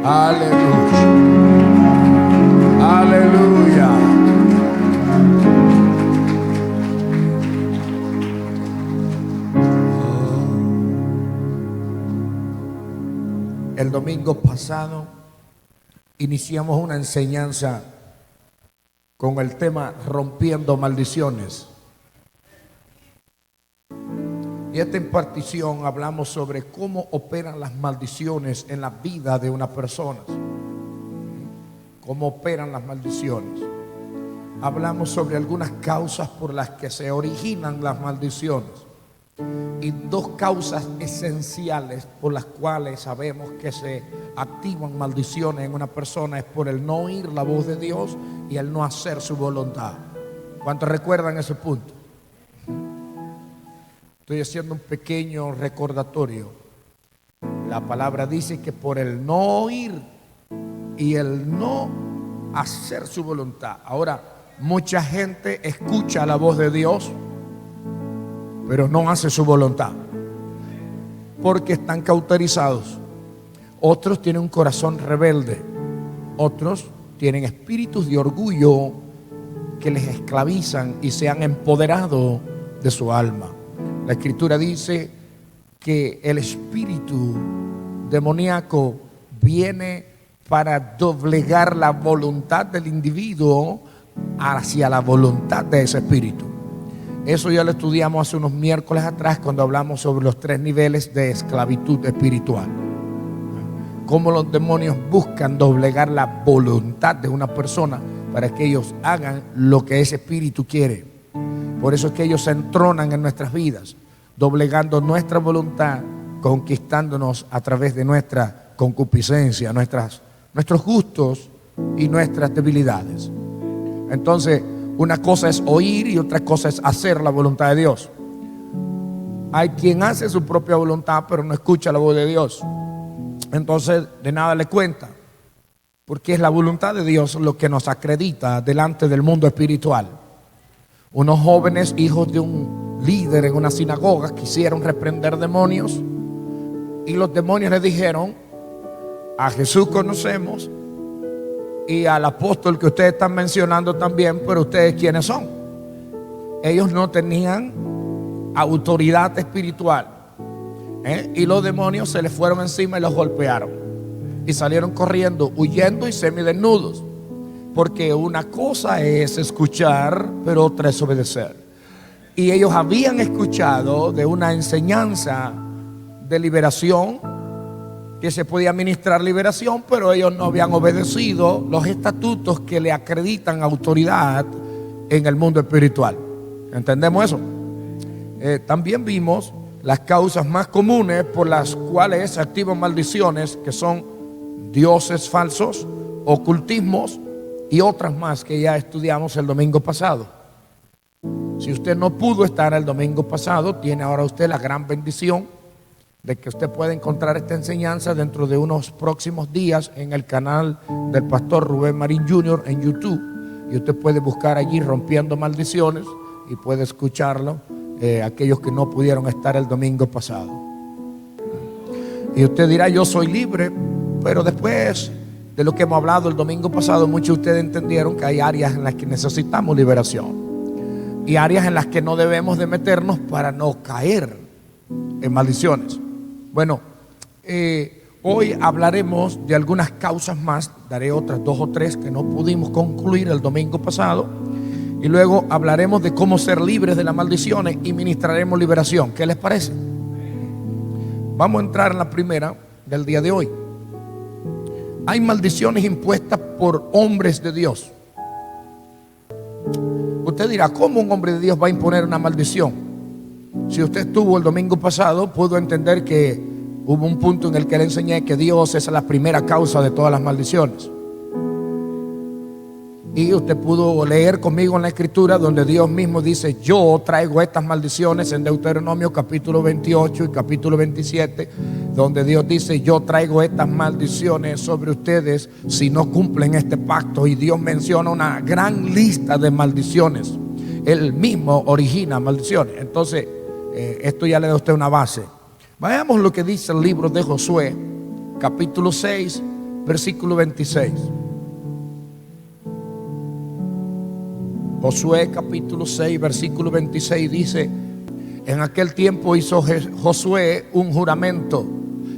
Aleluya. Aleluya. El domingo pasado iniciamos una enseñanza con el tema rompiendo maldiciones. Y esta impartición hablamos sobre cómo operan las maldiciones en la vida de una persona. Cómo operan las maldiciones. Hablamos sobre algunas causas por las que se originan las maldiciones. Y dos causas esenciales por las cuales sabemos que se activan maldiciones en una persona es por el no oír la voz de Dios y el no hacer su voluntad. ¿Cuántos recuerdan ese punto? Estoy haciendo un pequeño recordatorio. La palabra dice que por el no oír y el no hacer su voluntad. Ahora, mucha gente escucha la voz de Dios, pero no hace su voluntad, porque están cauterizados. Otros tienen un corazón rebelde. Otros tienen espíritus de orgullo que les esclavizan y se han empoderado de su alma. La Escritura dice que el espíritu demoníaco viene para doblegar la voluntad del individuo hacia la voluntad de ese espíritu. Eso ya lo estudiamos hace unos miércoles atrás cuando hablamos sobre los 3 niveles de esclavitud espiritual. Cómo los demonios buscan doblegar la voluntad de una persona para que ellos hagan lo que ese espíritu quiere. Por eso es que ellos se entronan en nuestras vidas, doblegando nuestra voluntad, conquistándonos a través de nuestra concupiscencia, nuestros gustos y nuestras debilidades. Entonces, una cosa es oír y otra cosa es hacer la voluntad de Dios. Hay quien hace su propia voluntad pero no escucha la voz de Dios. Entonces de nada le cuenta, porque es la voluntad de Dios lo que nos acredita delante del mundo espiritual. Unos jóvenes, hijos de un líder en una sinagoga, quisieron reprender demonios y los demonios le dijeron: a Jesús conocemos y al apóstol que ustedes están mencionando también, pero ustedes ¿quiénes son? Ellos no tenían autoridad espiritual, y los demonios se les fueron encima y los golpearon y salieron corriendo, huyendo y semidesnudos, porque una cosa es escuchar, pero otra es obedecer. Y ellos habían escuchado de una enseñanza de liberación, que se podía ministrar liberación, pero ellos no habían obedecido los estatutos que le acreditan autoridad en el mundo espiritual. ¿Entendemos eso? También vimos las causas más comunes por las cuales se activan maldiciones, que son dioses falsos, ocultismos y otras más que ya estudiamos el domingo pasado. Si usted no pudo estar el domingo pasado, tiene ahora usted la gran bendición de que usted pueda encontrar esta enseñanza dentro de unos próximos días en el canal del pastor Rubén Marín Jr. en YouTube, y usted puede buscar allí Rompiendo Maldiciones y puede escucharlo, aquellos que no pudieron estar el domingo pasado. Y usted dirá: yo soy libre, pero después de lo que hemos hablado el domingo pasado, muchos de ustedes entendieron que hay áreas en las que necesitamos liberación y áreas en las que no debemos de meternos para no caer en maldiciones. Bueno, hoy hablaremos de algunas causas más. Daré otras 2 o 3 que no pudimos concluir el domingo pasado. Y luego hablaremos de cómo ser libres de las maldiciones y ministraremos liberación. ¿Qué les parece? Vamos a entrar en la primera del día de hoy. Hay maldiciones impuestas por hombres de Dios. Usted dirá: ¿cómo un hombre de Dios va a imponer una maldición? Si usted estuvo el domingo pasado, pudo entender que hubo un punto en el que le enseñé que Dios es la primera causa de todas las maldiciones. Y usted pudo leer conmigo en la Escritura donde Dios mismo dice: yo traigo estas maldiciones, en Deuteronomio capítulo 28 y capítulo 27, donde Dios dice: yo traigo estas maldiciones sobre ustedes si no cumplen este pacto. Y Dios menciona una gran lista de maldiciones. Él mismo origina maldiciones. Entonces esto ya le da a usted una base. Veamos lo que dice el libro de Josué capítulo 6 versículo 26. Josué capítulo 6, versículo 26 dice: en aquel tiempo hizo Josué un juramento,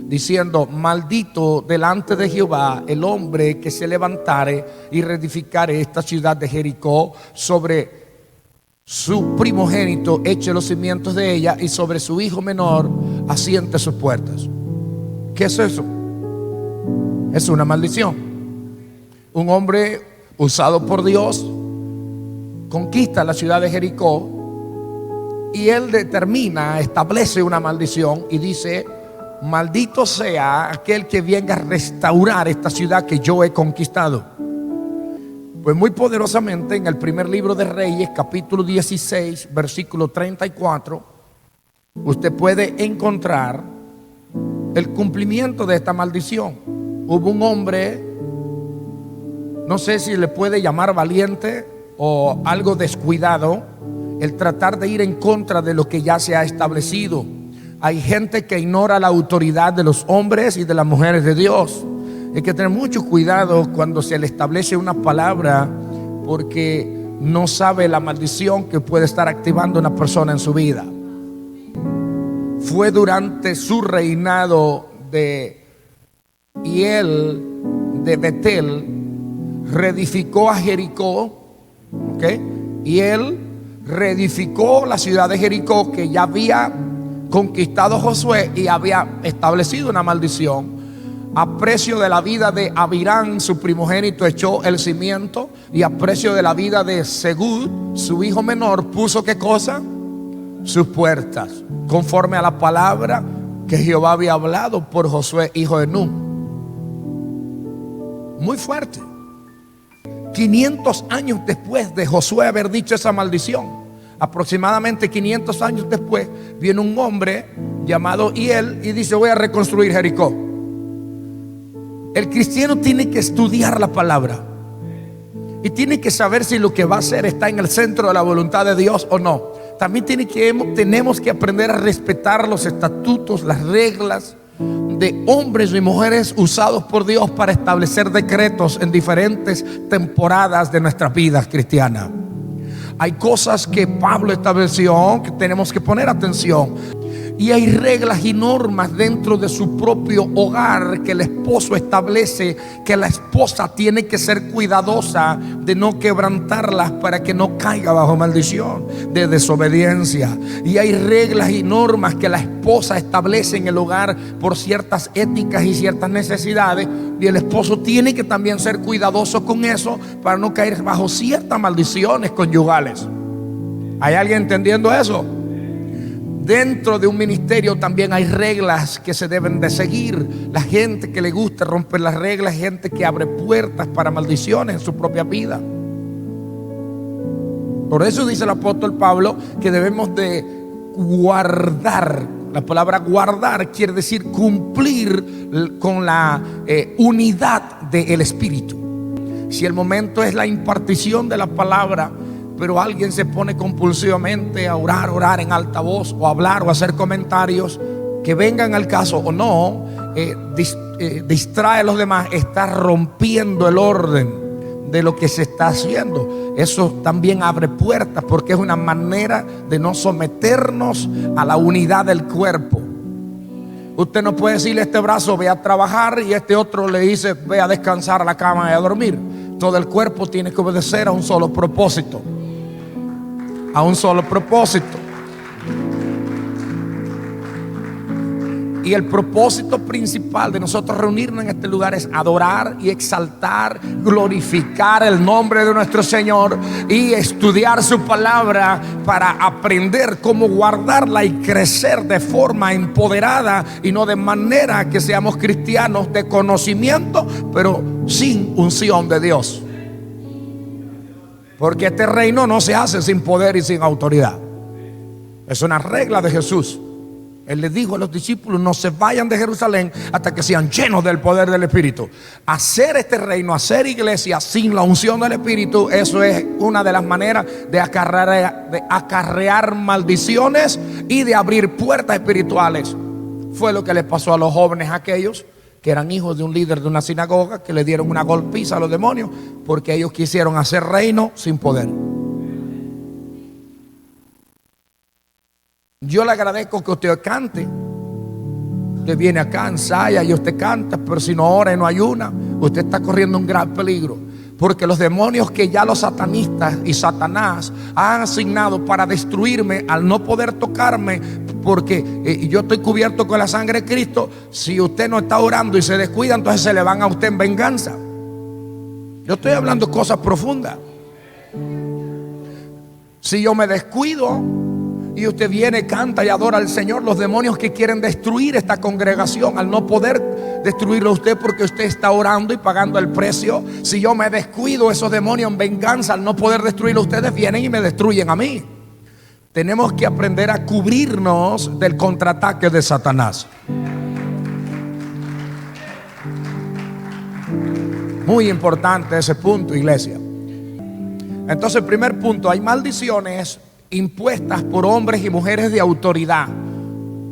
diciendo: maldito delante de Jehová el hombre que se levantare y reedificare esta ciudad de Jericó, sobre su primogénito eche los cimientos de ella, y sobre su hijo menor asiente sus puertas. ¿Qué es eso? Es una maldición. Un hombre usado por Dios conquista la ciudad de Jericó y él determina, establece una maldición y dice: maldito sea aquel que venga a restaurar esta ciudad que yo he conquistado. Pues muy poderosamente en el primer libro de Reyes, capítulo 16, versículo 34, usted puede encontrar el cumplimiento de esta maldición. Hubo un hombre, no sé si le puede llamar valiente o algo descuidado, el tratar de ir en contra de lo que ya se ha establecido. Hay gente que ignora la autoridad de los hombres y de las mujeres de Dios. Hay que tener mucho cuidado cuando se le establece una palabra, porque no sabe la maldición que puede estar activando una persona en su vida. Fue durante su reinado de Hiel de Betel, reedificó a Jericó, y él reedificó la ciudad de Jericó que ya había conquistado Josué y había establecido una maldición. A precio de la vida de Abirán, su primogénito, echó el cimiento, y a precio de la vida de Segud, su hijo menor, puso ¿qué cosa? Sus puertas, conforme a la palabra que Jehová había hablado por Josué, hijo de Nun. Muy fuerte. 500 años después de Josué haber dicho esa maldición, aproximadamente 500 años después, viene un hombre llamado Hiel y dice: voy a reconstruir Jericó. El cristiano tiene que estudiar la palabra y tiene que saber si lo que va a hacer está en el centro de la voluntad de Dios o no. También tenemos que aprender a respetar los estatutos, las reglas de hombres y mujeres usados por Dios para establecer decretos en diferentes temporadas de nuestras vidas cristianas. Hay cosas que Pablo estableció que tenemos que poner atención. Y hay reglas y normas dentro de su propio hogar que el esposo establece, que la esposa tiene que ser cuidadosa de no quebrantarlas para que no caiga bajo maldición de desobediencia. Y hay reglas y normas que la esposa establece en el hogar por ciertas éticas y ciertas necesidades, y el esposo tiene que también ser cuidadoso con eso para no caer bajo ciertas maldiciones conyugales. ¿Hay alguien entendiendo eso? Dentro de un ministerio también hay reglas que se deben de seguir. La gente que le gusta romper las reglas, gente que abre puertas para maldiciones en su propia vida. Por eso dice el apóstol Pablo que debemos de guardar. La palabra guardar quiere decir cumplir con la unidad del Espíritu. Si el momento es la impartición de la palabra, pero alguien se pone compulsivamente a orar en alta voz, o hablar o hacer comentarios que vengan al caso o no, distrae a los demás, está rompiendo el orden de lo que se está haciendo. Eso también abre puertas, porque es una manera de no someternos a la unidad del cuerpo. Usted no puede decirle a este brazo: ve a trabajar, y este otro le dice: ve a descansar a la cama y a dormir. Todo el cuerpo tiene que obedecer a un solo propósito. A un solo propósito. Y el propósito principal de nosotros reunirnos en este lugar es adorar y exaltar, glorificar el nombre de nuestro Señor y estudiar su palabra para aprender cómo guardarla y crecer de forma empoderada, y no de manera que seamos cristianos de conocimiento pero sin unción de Dios. Porque este reino no se hace sin poder y sin autoridad. Es una regla de Jesús. Él le dijo a los discípulos: no se vayan de Jerusalén hasta que sean llenos del poder del Espíritu. Hacer este reino, hacer iglesia sin la unción del Espíritu, eso es una de las maneras de acarrear maldiciones y de abrir puertas espirituales. Fue lo que le pasó a los jóvenes aquellos que eran hijos de un líder de una sinagoga, que le dieron una golpiza a los demonios porque ellos quisieron hacer reino sin poder. Yo le agradezco que usted cante. Usted viene acá, ensaya y usted canta, pero si no ora y no ayuna, usted está corriendo un gran peligro. Porque los demonios que ya los satanistas y Satanás han asignado para destruirme, al no poder tocarme, porque yo estoy cubierto con la sangre de Cristo, si usted no está orando y se descuida, entonces se le van a usted en venganza. Yo estoy hablando cosas profundas. Si yo me descuido y usted viene, canta y adora al Señor, los demonios que quieren destruir esta congregación, al no poder destruirlo a usted porque usted está orando y pagando el precio, si yo me descuido, esos demonios en venganza, al no poder destruirlo a ustedes, vienen y me destruyen a mí. Tenemos que aprender a cubrirnos del contraataque de Satanás. Muy importante ese punto, iglesia. Entonces, el primer punto, hay maldiciones impuestas por hombres y mujeres de autoridad,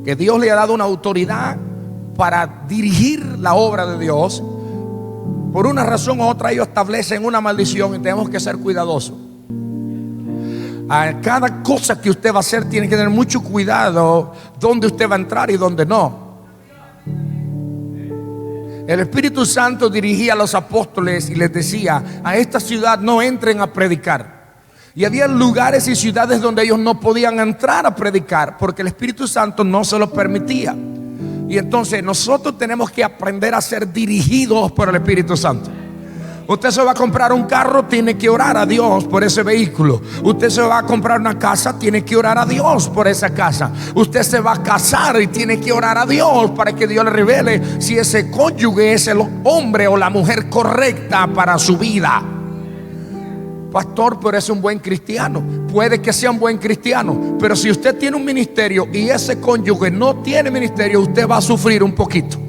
que Dios le ha dado una autoridad para dirigir la obra de Dios. Por una razón u otra ellos establecen una maldición y tenemos que ser cuidadosos. A cada cosa que usted va a hacer tiene que tener mucho cuidado dónde usted va a entrar y dónde no. El Espíritu Santo dirigía a los apóstoles y les decía: a esta ciudad no entren a predicar. Y había lugares y ciudades donde ellos no podían entrar a predicar porque el Espíritu Santo no se lo permitía. Y entonces nosotros tenemos que aprender a ser dirigidos por el Espíritu Santo. Usted se va a comprar un carro, tiene que orar a Dios por ese vehículo. Usted se va a comprar una casa, tiene que orar a Dios por esa casa. Usted se va a casar y tiene que orar a Dios para que Dios le revele si ese cónyuge es el hombre o la mujer correcta para su vida. Pastor, pero es un buen cristiano. Puede que sea un buen cristiano, pero si usted tiene un ministerio y ese cónyuge no tiene ministerio, usted va a sufrir un poquito.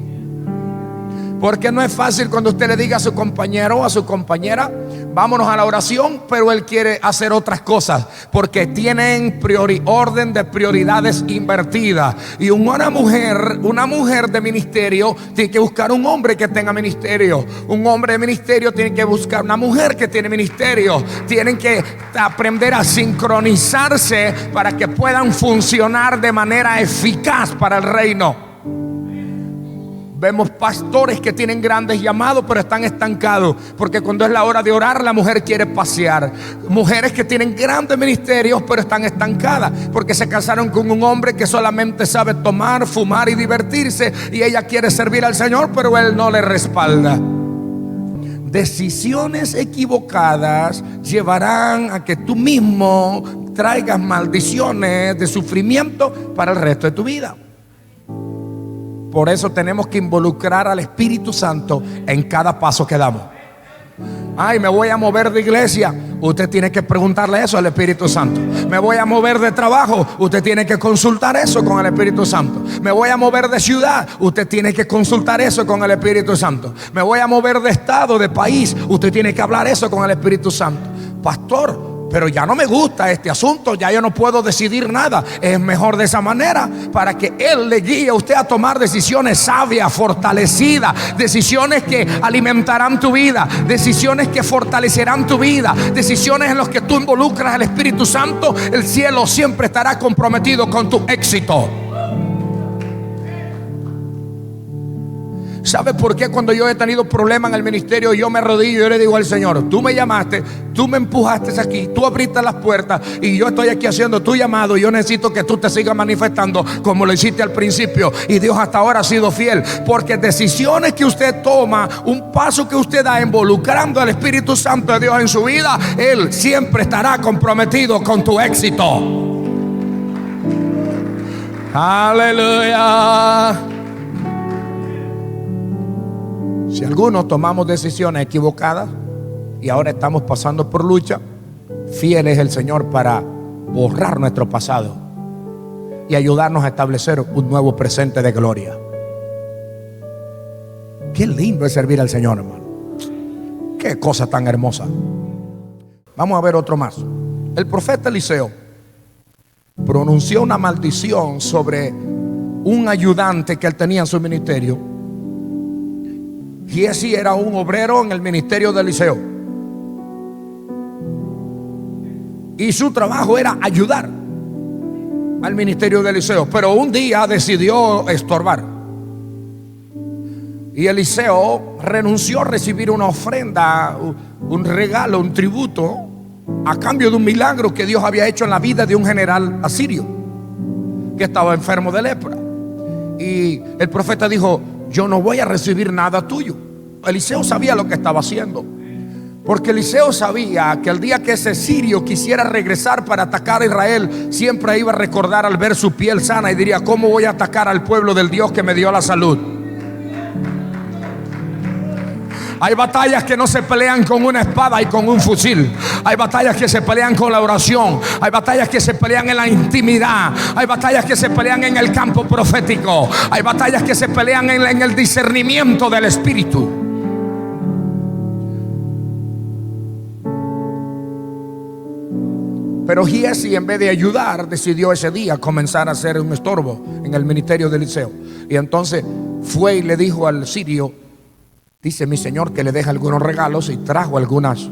Porque no es fácil cuando usted le diga a su compañero o a su compañera: vámonos a la oración, pero él quiere hacer otras cosas, porque tienen orden de prioridades invertida. Y una mujer de ministerio tiene que buscar un hombre que tenga ministerio. Un hombre de ministerio tiene que buscar una mujer que tiene ministerio. Tienen que aprender a sincronizarse para que puedan funcionar de manera eficaz para el reino. Vemos pastores que tienen grandes llamados pero están estancados, porque cuando es la hora de orar la mujer quiere pasear. Mujeres que tienen grandes ministerios pero están estancadas porque se casaron con un hombre que solamente sabe tomar, fumar y divertirse, y ella quiere servir al Señor pero él no le respalda. Decisiones equivocadas llevarán a que tú mismo traigas maldiciones de sufrimiento para el resto de tu vida. Por eso tenemos que involucrar al Espíritu Santo en cada paso que damos. Ay, me voy a mover de iglesia. Usted tiene que preguntarle eso al Espíritu Santo. Me voy a mover de trabajo. Usted tiene que consultar eso con el Espíritu Santo. Me voy a mover de ciudad. Usted tiene que consultar eso con el Espíritu Santo. Me voy a mover de estado, de país. Usted tiene que hablar eso con el Espíritu Santo. Pastor, pero ya no me gusta este asunto, ya yo no puedo decidir nada. Es mejor de esa manera, para que Él le guíe a usted a tomar decisiones sabias, fortalecidas, decisiones que alimentarán tu vida, decisiones que fortalecerán tu vida, decisiones en las que tú involucras al Espíritu Santo. El cielo siempre estará comprometido con tu éxito. ¿Sabe por qué cuando yo he tenido problemas en el ministerio yo me arrodillo y yo le digo al Señor: tú me llamaste, tú me empujaste aquí, tú abriste las puertas y yo estoy aquí haciendo tu llamado, y yo necesito que tú te sigas manifestando como lo hiciste al principio? Y Dios hasta ahora ha sido fiel, porque decisiones que usted toma, un paso que usted da involucrando al Espíritu Santo de Dios en su vida, Él siempre estará comprometido con tu éxito. Aleluya. Si algunos tomamos decisiones equivocadas y ahora estamos pasando por lucha, fiel es el Señor para borrar nuestro pasado y ayudarnos a establecer un nuevo presente de gloria. Qué lindo es servir al Señor, hermano. Qué cosa tan hermosa. Vamos a ver otro más. El profeta Eliseo pronunció una maldición sobre un ayudante que él tenía en su ministerio. Giesi era un obrero en el ministerio de Eliseo y su trabajo era ayudar al ministerio de Eliseo, pero un día decidió estorbar y Eliseo renunció a recibir una ofrenda, un regalo, un tributo a cambio de un milagro que Dios había hecho en la vida de un general asirio que estaba enfermo de lepra. Y el profeta dijo: yo no voy a recibir nada tuyo. Eliseo sabía lo que estaba haciendo, porque Eliseo sabía que el día que ese sirio quisiera regresar para atacar a Israel, siempre iba a recordar al ver su piel sana y diría: ¿cómo voy a atacar al pueblo del Dios que me dio la salud? Hay batallas que no se pelean con una espada y con un fusil. Hay batallas que se pelean con la oración. Hay batallas que se pelean en la intimidad. Hay batallas que se pelean en el campo profético. Hay batallas que se pelean en el discernimiento del Espíritu. Pero Giesi, en vez de ayudar, decidió ese día comenzar a hacer un estorbo en el ministerio de Eliseo. Y entonces fue y le dijo al sirio: dice mi señor que le deja algunos regalos, y trajo algunas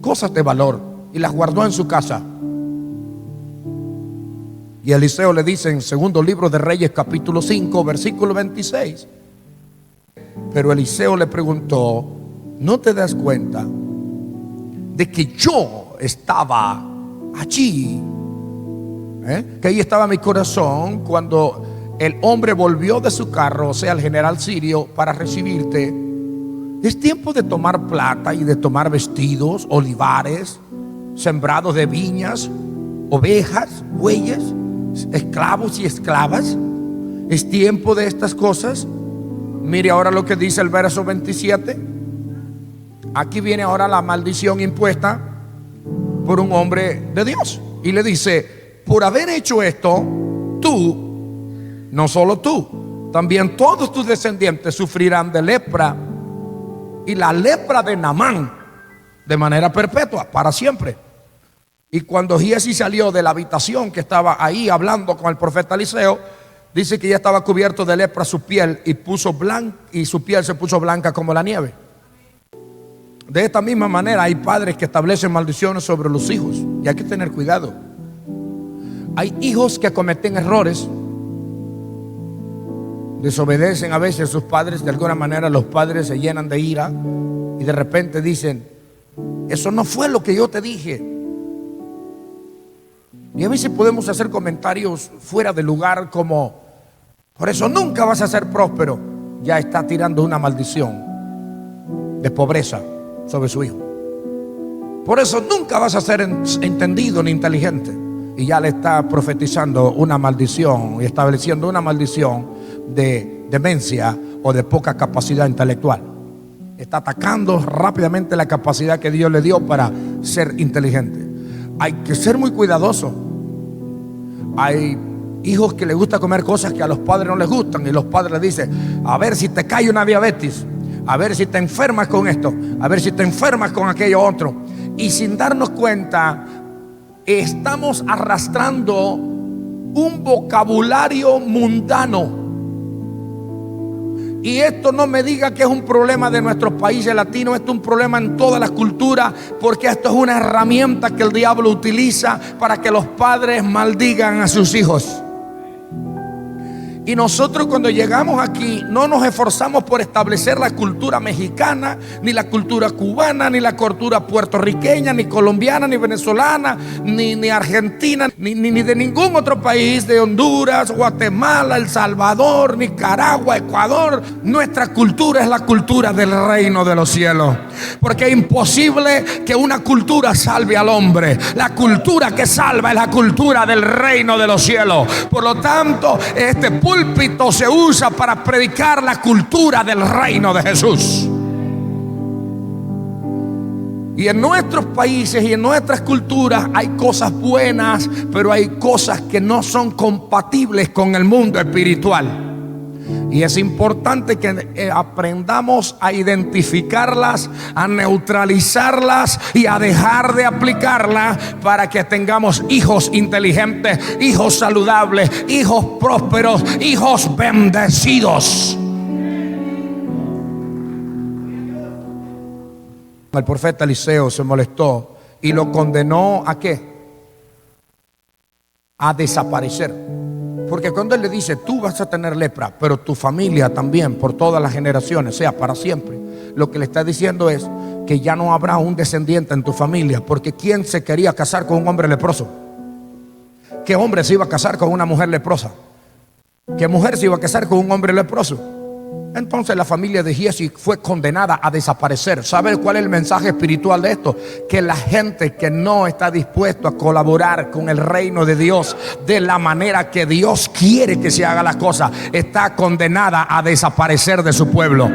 cosas de valor y las guardó en su casa. Y Eliseo le dice en segundo libro de Reyes, capítulo 5, versículo 26. Pero Eliseo le preguntó: ¿no te das cuenta de que yo estaba allí? Que ahí estaba mi corazón cuando el hombre volvió de su carro, o sea, el general sirio, para recibirte. Es tiempo de tomar plata y de tomar vestidos, olivares, sembrados de viñas, ovejas, bueyes, esclavos y esclavas. Es tiempo de estas cosas. Mire ahora lo que dice el verso 27. Aquí viene ahora la maldición impuesta por un hombre de Dios. Y le dice: por haber hecho esto, tú, no solo tú, también todos tus descendientes sufrirán de lepra, y la lepra de Naamán de manera perpetua, para siempre. Y cuando Giesi salió de la habitación que estaba ahí hablando con el profeta Eliseo, dice que ya estaba cubierto de lepra su piel, y su piel se puso blanca como la nieve. De esta misma manera hay padres que establecen maldiciones sobre los hijos, y hay que tener cuidado. Hay hijos que cometen errores, desobedecen a veces a sus padres. De alguna manera los padres se llenan de ira y de repente dicen: eso no fue lo que yo te dije. Y a veces podemos hacer comentarios fuera de lugar como: por eso nunca vas a ser próspero. Ya está tirando una maldición de pobreza sobre su hijo. Por eso nunca vas a ser entendido ni inteligente. Y ya le está profetizando una maldición y estableciendo una maldición de demencia o de poca capacidad intelectual. Está atacando rápidamente la capacidad que Dios le dio para ser inteligente. Hay que ser muy cuidadoso. Hay hijos que les gusta comer cosas que a los padres no les gustan, y los padres les dicen: a ver si te cae una diabetes, a ver si te enfermas con esto, a ver si te enfermas con aquello otro. Y sin darnos cuenta, estamos arrastrando un vocabulario mundano. Y esto no me diga que es un problema de nuestros países latinos. Esto es un problema en todas las culturas, porque esto es una herramienta que el diablo utiliza para que los padres maldigan a sus hijos. Y nosotros, cuando llegamos aquí, no nos esforzamos por establecer la cultura mexicana, ni la cultura cubana, ni la cultura puertorriqueña, ni colombiana, ni venezolana, ni argentina, ni de ningún otro país, de Honduras, Guatemala, El Salvador, Nicaragua, Ecuador. Nuestra cultura es la cultura del reino de los cielos, porque es imposible que una cultura salve al hombre. La cultura que salva es la cultura del reino de los cielos. Por lo tanto, este púlpito se usa para predicar la cultura del reino de Jesús. Y en nuestros países y en nuestras culturas hay cosas buenas, pero hay cosas que no son compatibles con el mundo espiritual. Y es importante que aprendamos a identificarlas, a neutralizarlas y a dejar de aplicarlas, para que tengamos hijos inteligentes, hijos saludables, hijos prósperos, hijos bendecidos. el profeta Eliseo se molestó y lo condenó ¿a qué? A desaparecer. Porque cuando él le dice, tú vas a tener lepra, pero tu familia también, por todas las generaciones, sea para siempre, lo que le está diciendo es que ya no habrá un descendiente en tu familia. Porque ¿quién se quería casar con un hombre leproso? ¿Qué hombre se iba a casar con una mujer leprosa? ¿Qué mujer se iba a casar con un hombre leproso? Entonces la familia de Giezi fue condenada a desaparecer. ¿Sabe cuál es el mensaje espiritual de esto? Que la gente que no está dispuesto a colaborar con el reino de Dios de la manera que Dios quiere que se haga las cosas, está condenada a desaparecer de su pueblo.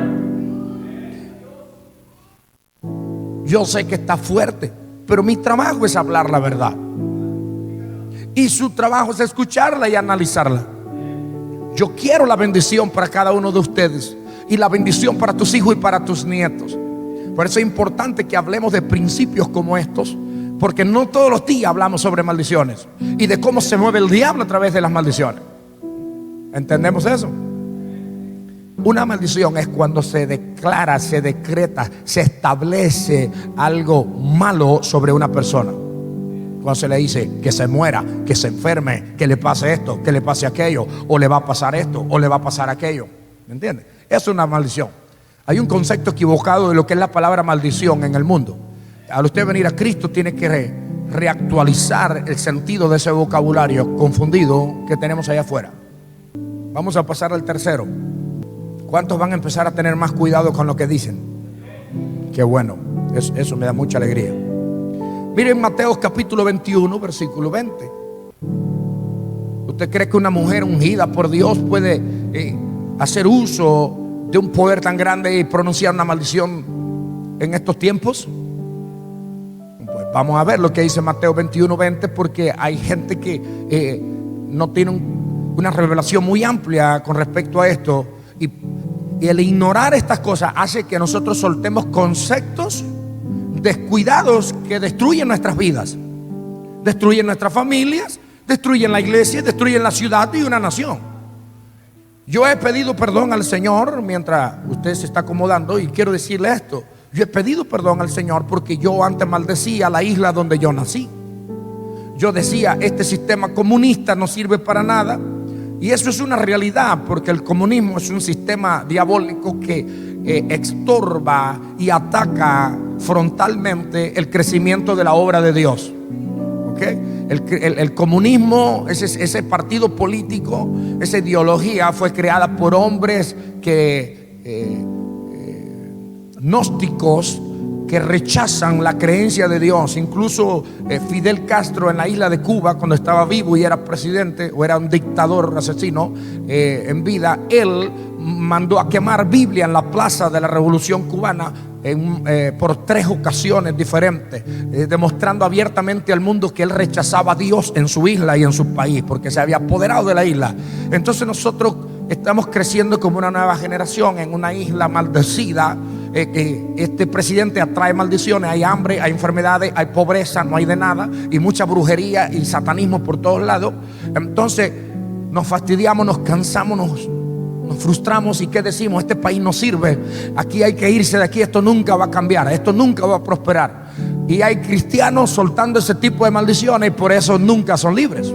Yo sé que está fuerte, pero mi trabajo es hablar la verdad. Y su trabajo es escucharla y analizarla. Yo quiero la bendición para cada uno de ustedes y la bendición para tus hijos y para tus nietos. Por eso es importante que hablemos de principios como estos, porque no todos los días hablamos sobre maldiciones y de cómo se mueve el diablo a través de las maldiciones. ¿Entendemos eso? Una maldición es cuando se declara, se decreta, se establece algo malo sobre una persona. Cuando se le dice que se muera, que se enferme, que le pase esto, que le pase aquello, o le va a pasar esto, o le va a pasar aquello. ¿Me entiendes? Eso es una maldición. Hay un concepto equivocado de lo que es la palabra maldición en el mundo. Al usted venir a Cristo tiene que reactualizar el sentido de ese vocabulario confundido que tenemos allá afuera. Vamos a pasar al tercero. ¿Cuántos van a empezar a tener más cuidado con lo que dicen? Qué bueno, eso me da mucha alegría. Miren Mateo capítulo 21, versículo 20. ¿Usted cree que una mujer ungida por Dios puede hacer uso de un poder tan grande y pronunciar una maldición en estos tiempos? Pues vamos a ver lo que dice Mateo 21, 20, porque hay gente que no tiene una revelación muy amplia con respecto a esto. Y el ignorar estas cosas hace que nosotros soltemos conceptos descuidados que destruyen nuestras vidas, destruyen nuestras familias, destruyen la iglesia, destruyen la ciudad y una nación. Yo he pedido perdón al Señor mientras usted se está acomodando, y quiero decirle esto: yo he pedido perdón al Señor porque yo antes maldecía la isla donde yo nací. Yo decía, este sistema comunista no sirve para nada. Y eso es una realidad, porque el comunismo es un sistema diabólico que estorba y ataca frontalmente el crecimiento de la obra de Dios. ¿Okay? El comunismo, ese partido político, esa ideología fue creada por hombres gnósticos que rechazan la creencia de Dios. Incluso Fidel Castro en la isla de Cuba, cuando estaba vivo y era presidente, o era un dictador asesino en vida, él mandó a quemar Biblia en la plaza de la Revolución Cubana por 3 ocasiones diferentes, demostrando abiertamente al mundo que él rechazaba a Dios en su isla y en su país, porque se había apoderado de la isla. Entonces nosotros estamos creciendo como una nueva generación en una isla maldecida. Este presidente atrae maldiciones, hay hambre, hay enfermedades, hay pobreza, no hay de nada, y mucha brujería y satanismo por todos lados. Entonces nos fastidiamos, nos cansamos, nos frustramos, y ¿qué decimos? Este país no sirve, aquí hay que irse de aquí, esto nunca va a cambiar, esto nunca va a prosperar. Y hay cristianos soltando ese tipo de maldiciones y por eso nunca son libres.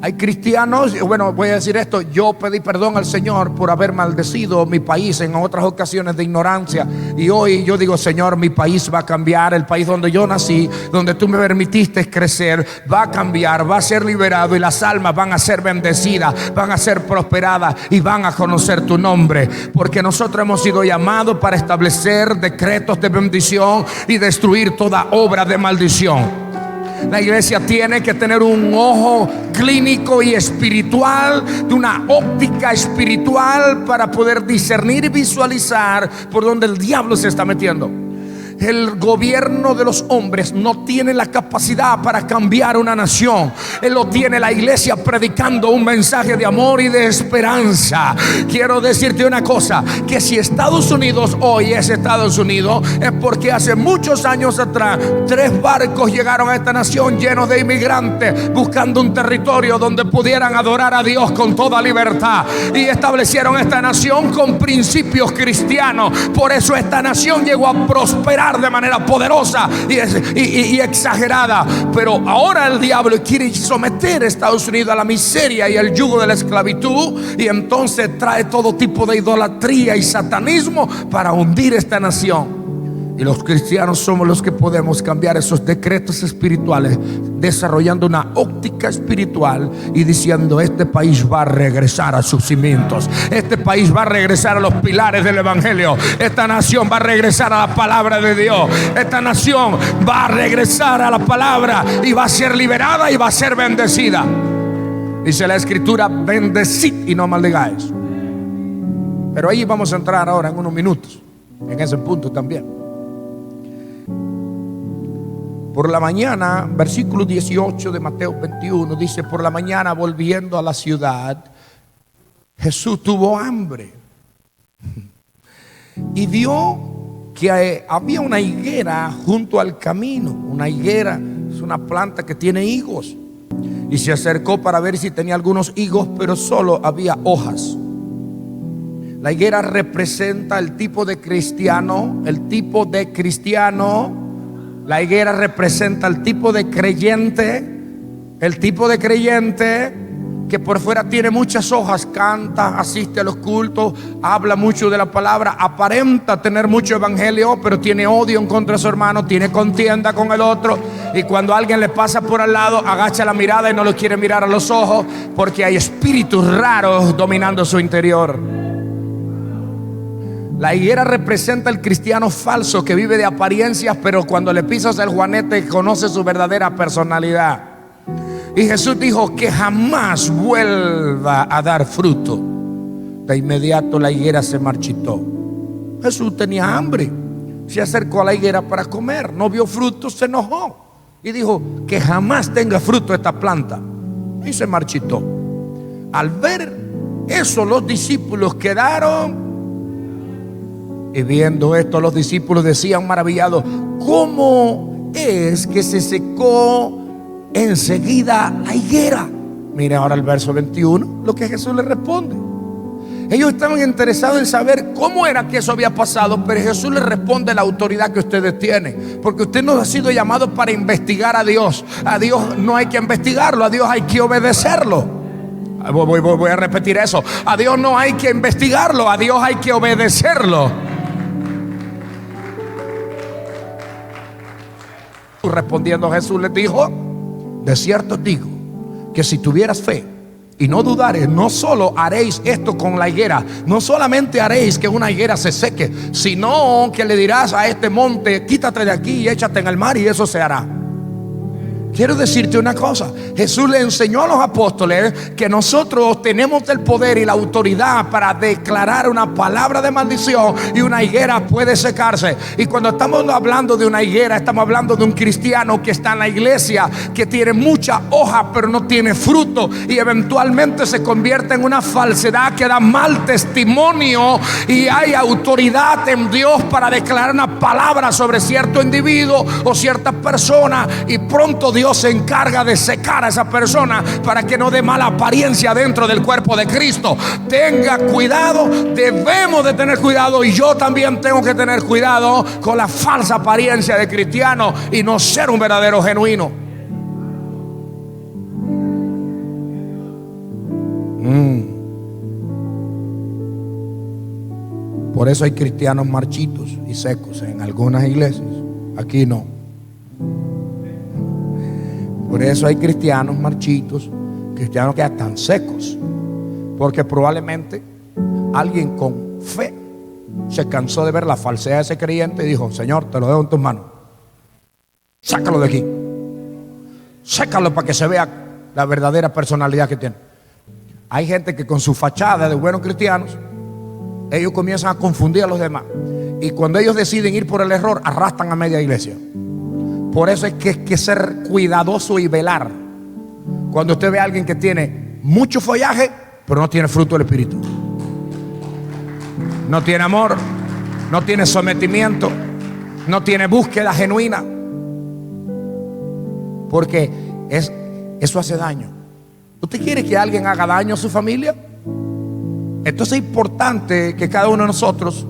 Hay cristianos, bueno, voy a decir esto: yo pedí perdón al Señor por haber maldecido mi país en otras ocasiones de ignorancia, y hoy yo digo, Señor, mi país va a cambiar, el país donde yo nací, donde tú me permitiste crecer, va a cambiar, va a ser liberado, y las almas van a ser bendecidas, van a ser prosperadas y van a conocer tu nombre, porque nosotros hemos sido llamados para establecer decretos de bendición y destruir toda obra de maldición. La iglesia tiene que tener un ojo clínico y espiritual, de una óptica espiritual, para poder discernir y visualizar por donde el diablo se está metiendo. el gobierno de los hombres no tiene la capacidad para cambiar una nación. Él lo tiene la iglesia predicando un mensaje de amor y de esperanza. Quiero decirte una cosa, que si Estados Unidos hoy es Estados Unidos, es porque hace muchos años atrás 3 barcos llegaron a esta nación llenos de inmigrantes, buscando un territorio donde pudieran adorar a Dios con toda libertad, y establecieron esta nación con principios cristianos. Por eso esta nación llegó a prosperar de manera poderosa y exagerada. Pero ahora el diablo quiere someter a Estados Unidos a la miseria y el yugo de la esclavitud, y entonces trae todo tipo de idolatría y satanismo para hundir esta nación. Y los cristianos somos los que podemos cambiar esos decretos espirituales, desarrollando una óptica espiritual y diciendo: este país va a regresar a sus cimientos, este país va a regresar a los pilares del evangelio, esta nación va a regresar a la palabra de Dios, esta nación va a regresar a la palabra y va a ser liberada y va a ser bendecida. Dice la escritura: bendecid y no maldigáis. Pero ahí vamos a entrar ahora en unos minutos, en ese punto también. Por la mañana, versículo 18 de Mateo 21 dice: por la mañana, volviendo a la ciudad, Jesús tuvo hambre y vio que había una higuera junto al camino. Una higuera es una planta que tiene higos, y se acercó para ver si tenía algunos higos, pero solo había hojas. La higuera representa el tipo de cristiano, La higuera representa el tipo de creyente que por fuera tiene muchas hojas, canta, asiste a los cultos, habla mucho de la palabra, aparenta tener mucho evangelio, pero tiene odio en contra de su hermano, tiene contienda con el otro, y cuando alguien le pasa por al lado, agacha la mirada y no lo quiere mirar a los ojos, porque hay espíritus raros dominando su interior. La higuera representa el cristiano falso que vive de apariencias, pero cuando le pisas el juanete conoce su verdadera personalidad. Y Jesús dijo que jamás vuelva a dar fruto. De inmediato la higuera se marchitó. Jesús tenía hambre, se acercó a la higuera para comer, no vio fruto, se enojó y dijo que jamás tenga fruto esta planta, y se marchitó. Al ver eso, los discípulos quedaron. Y viendo esto, los discípulos decían maravillados: ¿cómo es que se secó enseguida la higuera? Mire ahora el verso 21, lo que Jesús les responde. Ellos estaban interesados en saber cómo era que eso había pasado, pero Jesús les responde la autoridad que ustedes tienen, porque usted no ha sido llamado para investigar a Dios. A Dios no hay que investigarlo, a Dios hay que obedecerlo. Voy a repetir eso: a Dios no hay que investigarlo, a Dios hay que obedecerlo. Respondiendo Jesús les dijo: de cierto os digo que si tuvieras fe y no dudares, no solo haréis esto con la higuera, no solamente haréis que una higuera se seque, sino que le dirás a este monte: quítate de aquí y échate en el mar, y eso se hará. Quiero decirte una cosa: Jesús le enseñó a los apóstoles que nosotros tenemos el poder y la autoridad para declarar una palabra de maldición, y una higuera puede secarse. Y cuando estamos hablando de una higuera, estamos hablando de un cristiano que está en la iglesia, que tiene mucha hoja pero no tiene fruto, y eventualmente se convierte en una falsedad que da mal testimonio. Y hay autoridad en Dios para declarar una palabra sobre cierto individuo o cierta persona, y pronto Dios se encarga de secar a esa persona para que no dé mala apariencia dentro del cuerpo de Cristo. Tenga cuidado, debemos de tener cuidado, y yo también tengo que tener cuidado con la falsa apariencia de cristiano y no ser un verdadero genuino. Por eso hay cristianos marchitos y secos en algunas iglesias, aquí no. Por eso hay cristianos marchitos, cristianos que están secos, porque probablemente alguien con fe se cansó de ver la falsedad de ese creyente y dijo: Señor, te lo dejo en tus manos, sácalo de aquí, sácalo para que se vea la verdadera personalidad que tiene. Hay gente que con su fachada de buenos cristianos, ellos comienzan a confundir a los demás, Y cuando ellos deciden ir por el error, arrastran a media iglesia. Por eso es que hay que ser cuidadoso y velar. Cuando usted ve a alguien que tiene mucho follaje, pero no tiene fruto del Espíritu, no tiene amor, no tiene sometimiento, no tiene búsqueda genuina, porque eso hace daño. ¿Usted quiere que alguien haga daño a su familia? Entonces es importante que cada uno de nosotros,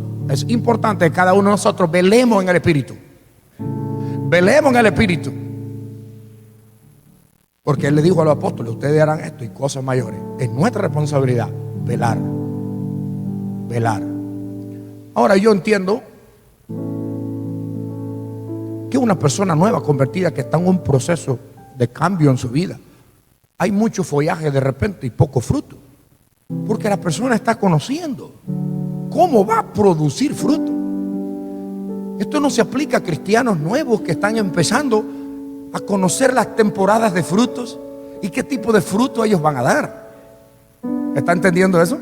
velemos en el Espíritu. Velemos en el Espíritu. Porque Él le dijo a los apóstoles: ustedes harán esto y cosas mayores. Es nuestra responsabilidad velar. Velar. Ahora yo entiendo que una persona nueva convertida que está en un proceso de cambio en su vida, hay mucho follaje de repente y poco fruto, porque la persona está conociendo cómo va a producir fruto. Esto no se aplica a cristianos nuevos que están empezando a conocer las temporadas de frutos y qué tipo de fruto ellos van a dar. ¿Está entendiendo eso?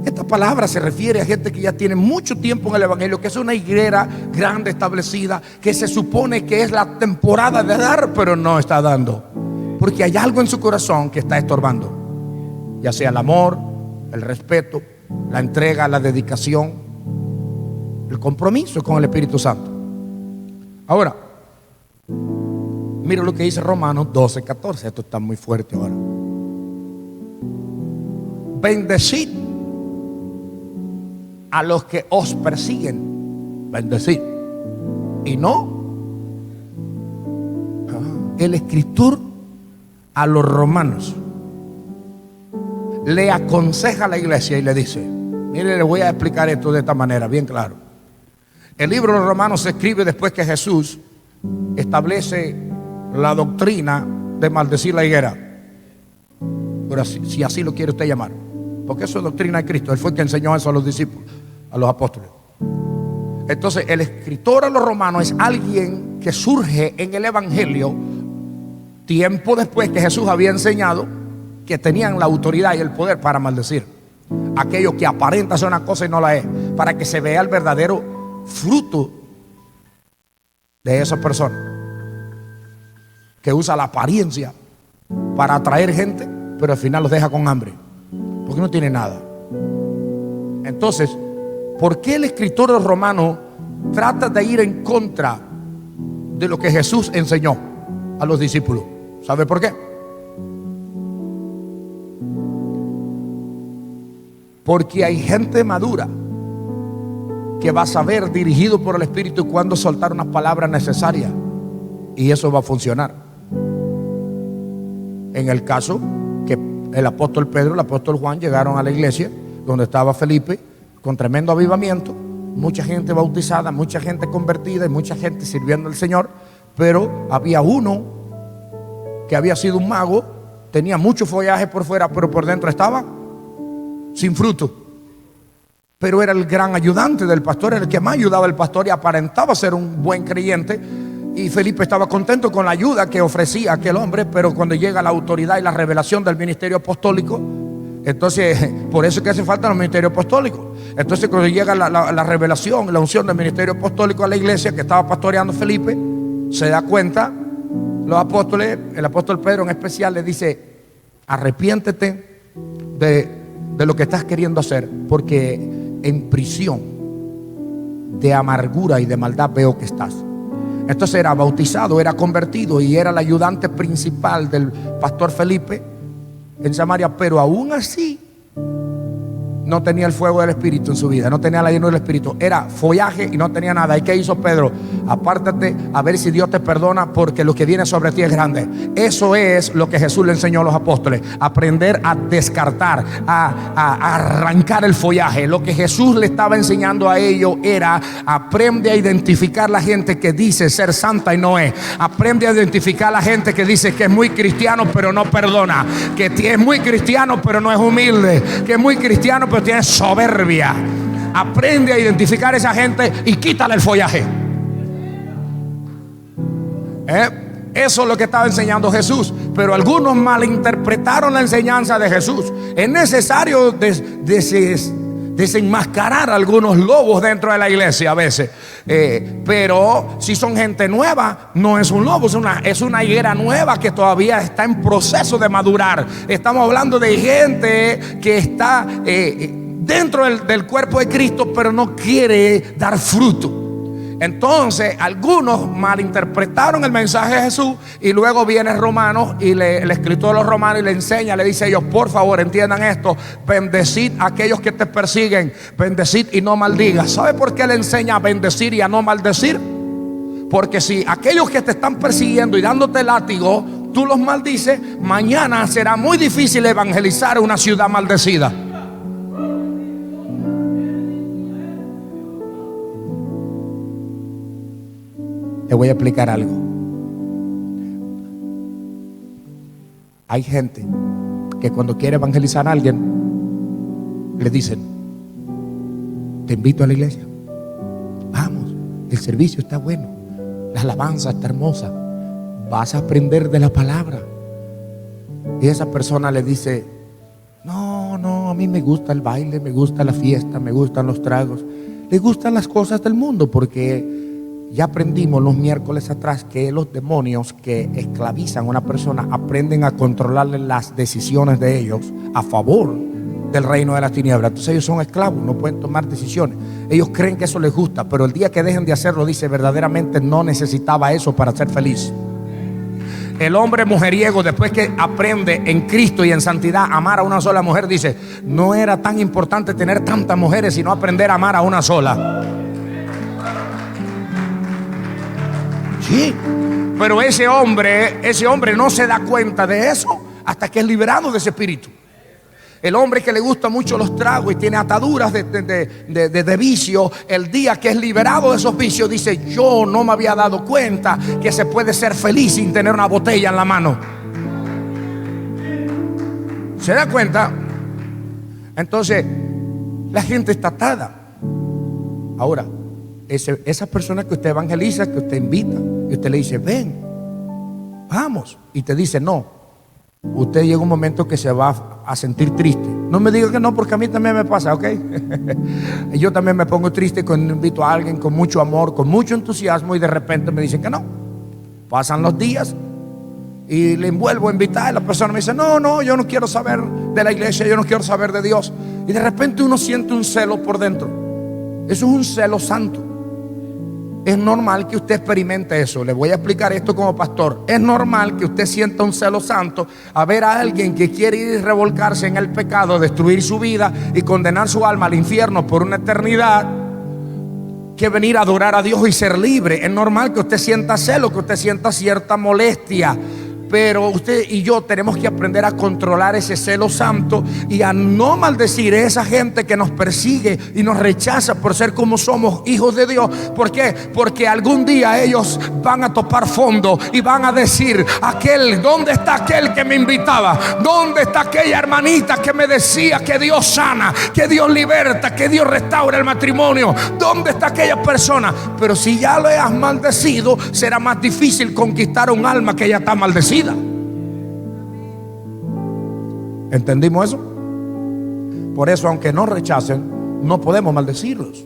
Esta palabra se refiere a gente que ya tiene mucho tiempo en el evangelio, que es una higuera grande establecida, que se supone que es la temporada de dar, pero no está dando, porque hay algo en su corazón que está estorbando, ya sea el amor, el respeto, la entrega, la dedicación, el compromiso con el Espíritu Santo. Ahora, mira lo que dice Romanos 12:14. Esto está muy fuerte ahora. Bendecid a los que os persiguen. Bendecid. Y no, el escritor a los romanos le aconseja a la iglesia y le dice: mire, le voy a explicar esto de esta manera, bien claro. El libro de los Romanos se escribe después que Jesús establece la doctrina de maldecir la higuera, pero si así lo quiere usted llamar, porque eso es doctrina de Cristo. Él fue el que enseñó eso a los discípulos, a los apóstoles. Entonces el escritor a los romanos es alguien que surge en el evangelio tiempo después que Jesús había enseñado que tenían la autoridad y el poder para maldecir aquello que aparenta ser una cosa y no la es, para que se vea el verdadero fruto de esa persona que usa la apariencia para atraer gente, pero al final los deja con hambre porque no tiene nada. Entonces, ¿por qué el escritor de los Romanos trata de ir en contra de lo que Jesús enseñó a los discípulos? ¿Sabe por qué? Porque hay gente madura que va a saber, dirigido por el Espíritu, cuándo soltar unas palabras necesarias, y eso va a funcionar. En el caso que el apóstol Pedro, el apóstol Juan llegaron a la iglesia donde estaba Felipe con tremendo avivamiento, mucha gente bautizada, mucha gente convertida y mucha gente sirviendo al Señor, pero había uno que había sido un mago, tenía mucho follaje por fuera, pero por dentro estaba sin fruto. Pero era el gran ayudante del pastor, era el que más ayudaba al pastor y aparentaba ser un buen creyente. Y Felipe estaba contento con la ayuda que ofrecía aquel hombre, pero cuando llega la autoridad y la revelación del ministerio apostólico, entonces, por eso es que hace falta el ministerio apostólico. Entonces, cuando llega la revelación, la unción del ministerio apostólico a la iglesia que estaba pastoreando Felipe, se da cuenta, los apóstoles, el apóstol Pedro en especial le dice: arrepiéntete de lo que estás queriendo hacer, porque en prisión de amargura y de maldad veo que estás. Entonces era bautizado, era convertido y era el ayudante principal del pastor Felipe en Samaria, pero aún así no tenía el fuego del Espíritu en su vida, no tenía la llenura del Espíritu, era follaje y no tenía nada. ¿Y qué hizo Pedro? Apártate a ver si Dios te perdona, porque lo que viene sobre ti es grande. Eso es lo que Jesús le enseñó a los apóstoles: aprender a descartar, a arrancar el follaje. Lo que Jesús le estaba enseñando a ellos era: aprende a identificar la gente que dice ser santa y no es. Aprende a identificar la gente que dice que es muy cristiano pero no perdona, que es muy cristiano pero no es humilde, que es muy cristiano pero tiene soberbia. Aprende a identificar a esa gente y quítale el follaje. Eso es lo que estaba enseñando Jesús, pero algunos malinterpretaron la enseñanza de Jesús. Es necesario desenmascarar algunos lobos dentro de la iglesia a veces. Pero si son gente nueva, no es un lobo, es una higuera nueva que todavía está en proceso de madurar. Estamos hablando de gente que está dentro del cuerpo de Cristo, pero no quiere dar fruto. Entonces algunos malinterpretaron el mensaje de Jesús, y luego viene Romanos y el escritor de los Romanos y le enseña, le dice a ellos: por favor, entiendan esto, bendecid a aquellos que te persiguen, bendecid y no maldigas. ¿Sabe por qué le enseña a bendecir y a no maldecir? Porque si aquellos que te están persiguiendo y dándote látigo, tú los maldices, mañana será muy difícil evangelizar una ciudad maldecida. Te voy a explicar algo. Hay gente que cuando quiere evangelizar a alguien, le dicen: te invito a la iglesia, vamos, el servicio está bueno, la alabanza está hermosa, vas a aprender de la palabra. Y esa persona le dice: no, a mí me gusta el baile, me gusta la fiesta, me gustan los tragos, le gustan las cosas del mundo, porque ya aprendimos los miércoles atrás que los demonios que esclavizan a una persona aprenden a controlarle las decisiones de ellos a favor del reino de las tinieblas. Entonces ellos son esclavos, no pueden tomar decisiones. Ellos creen que eso les gusta, pero el día que dejen de hacerlo, dice: verdaderamente no necesitaba eso para ser feliz. El hombre mujeriego, después que aprende en Cristo y en santidad a amar a una sola mujer, dice: no era tan importante tener tantas mujeres, sino aprender a amar a una sola. Sí, pero ese hombre no se da cuenta de eso hasta que es liberado de ese espíritu. El hombre que le gusta mucho los tragos y tiene ataduras de vicio, el día que es liberado de esos vicios, dice: yo no me había dado cuenta que se puede ser feliz sin tener una botella en la mano. ¿Se da cuenta? Entonces la gente está atada. Ahora, esa persona que usted evangeliza, que usted invita, y usted le dice: ven, vamos, y te dice no, usted llega un momento que se va a sentir triste. No me diga que no, porque a mí también me pasa, ¿ok? Yo también me pongo triste cuando invito a alguien con mucho amor, con mucho entusiasmo, y de repente me dicen que no. Pasan los días y le vuelvo a invitar, y la persona me dice: no, yo no quiero saber de la iglesia, yo no quiero saber de Dios. Y de repente uno siente un celo por dentro. Eso es un celo santo. Es normal que usted experimente eso. Le voy a explicar esto como pastor. Es normal que usted sienta un celo santo a ver a alguien que quiere ir y revolcarse en el pecado, destruir su vida y condenar su alma al infierno por una eternidad, que venir a adorar a Dios y ser libre. Es normal que usted sienta celo, que usted sienta cierta molestia. Pero usted y yo tenemos que aprender a controlar ese celo santo y a no maldecir a esa gente que nos persigue y nos rechaza por ser como somos, hijos de Dios. ¿Por qué? Porque algún día ellos van a topar fondo y van a decir: ¿dónde está aquel que me invitaba? ¿Dónde está aquella hermanita que me decía que Dios sana, que Dios liberta, que Dios restaura el matrimonio? ¿Dónde está aquella persona? Pero si ya lo has maldecido, será más difícil conquistar un alma que ya está maldecida. ¿Entendimos eso? Por eso, aunque nos rechacen, no podemos maldecirlos.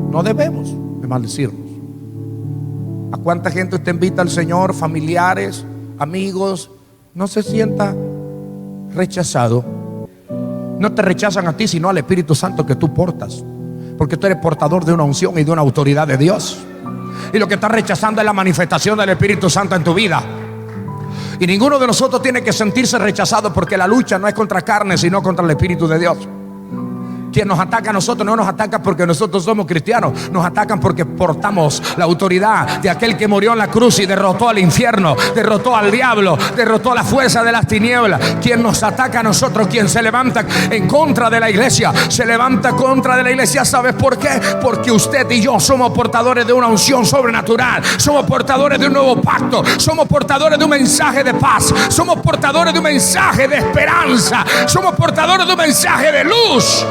No debemos de maldecirlos. ¿A cuánta gente usted invita al Señor? Familiares, amigos. No se sienta rechazado. No te rechazan a ti, sino al Espíritu Santo que tú portas, porque tú eres portador de una unción y de una autoridad de Dios. Y lo que estás rechazando es la manifestación del Espíritu Santo en tu vida. Y ninguno de nosotros tiene que sentirse rechazado, porque la lucha no es contra carne, sino contra el Espíritu de Dios. Quien nos ataca a nosotros no nos ataca porque nosotros somos cristianos, nos atacan porque portamos la autoridad de aquel que murió en la cruz y derrotó al infierno, derrotó al diablo, derrotó la fuerza de las tinieblas. Quien nos ataca a nosotros, quien se levanta en contra de la iglesia, se levanta contra de la iglesia. ¿Sabes por qué? Porque usted y yo somos portadores de una unción sobrenatural, somos portadores de un nuevo pacto, somos portadores de un mensaje de paz, somos portadores de un mensaje de esperanza, somos portadores de un mensaje de luz.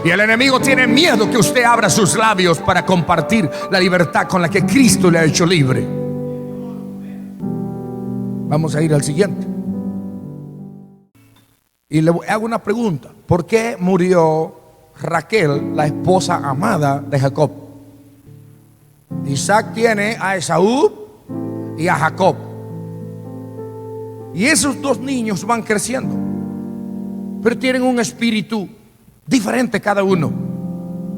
Y el enemigo tiene miedo que usted abra sus labios para compartir la libertad con la que Cristo le ha hecho libre. Vamos a ir al siguiente. Y le hago una pregunta: ¿por qué murió Raquel, la esposa amada de Jacob. Isaac tiene a Esaú y a Jacob. Y esos dos niños van creciendo, pero tienen un espíritu diferente cada uno.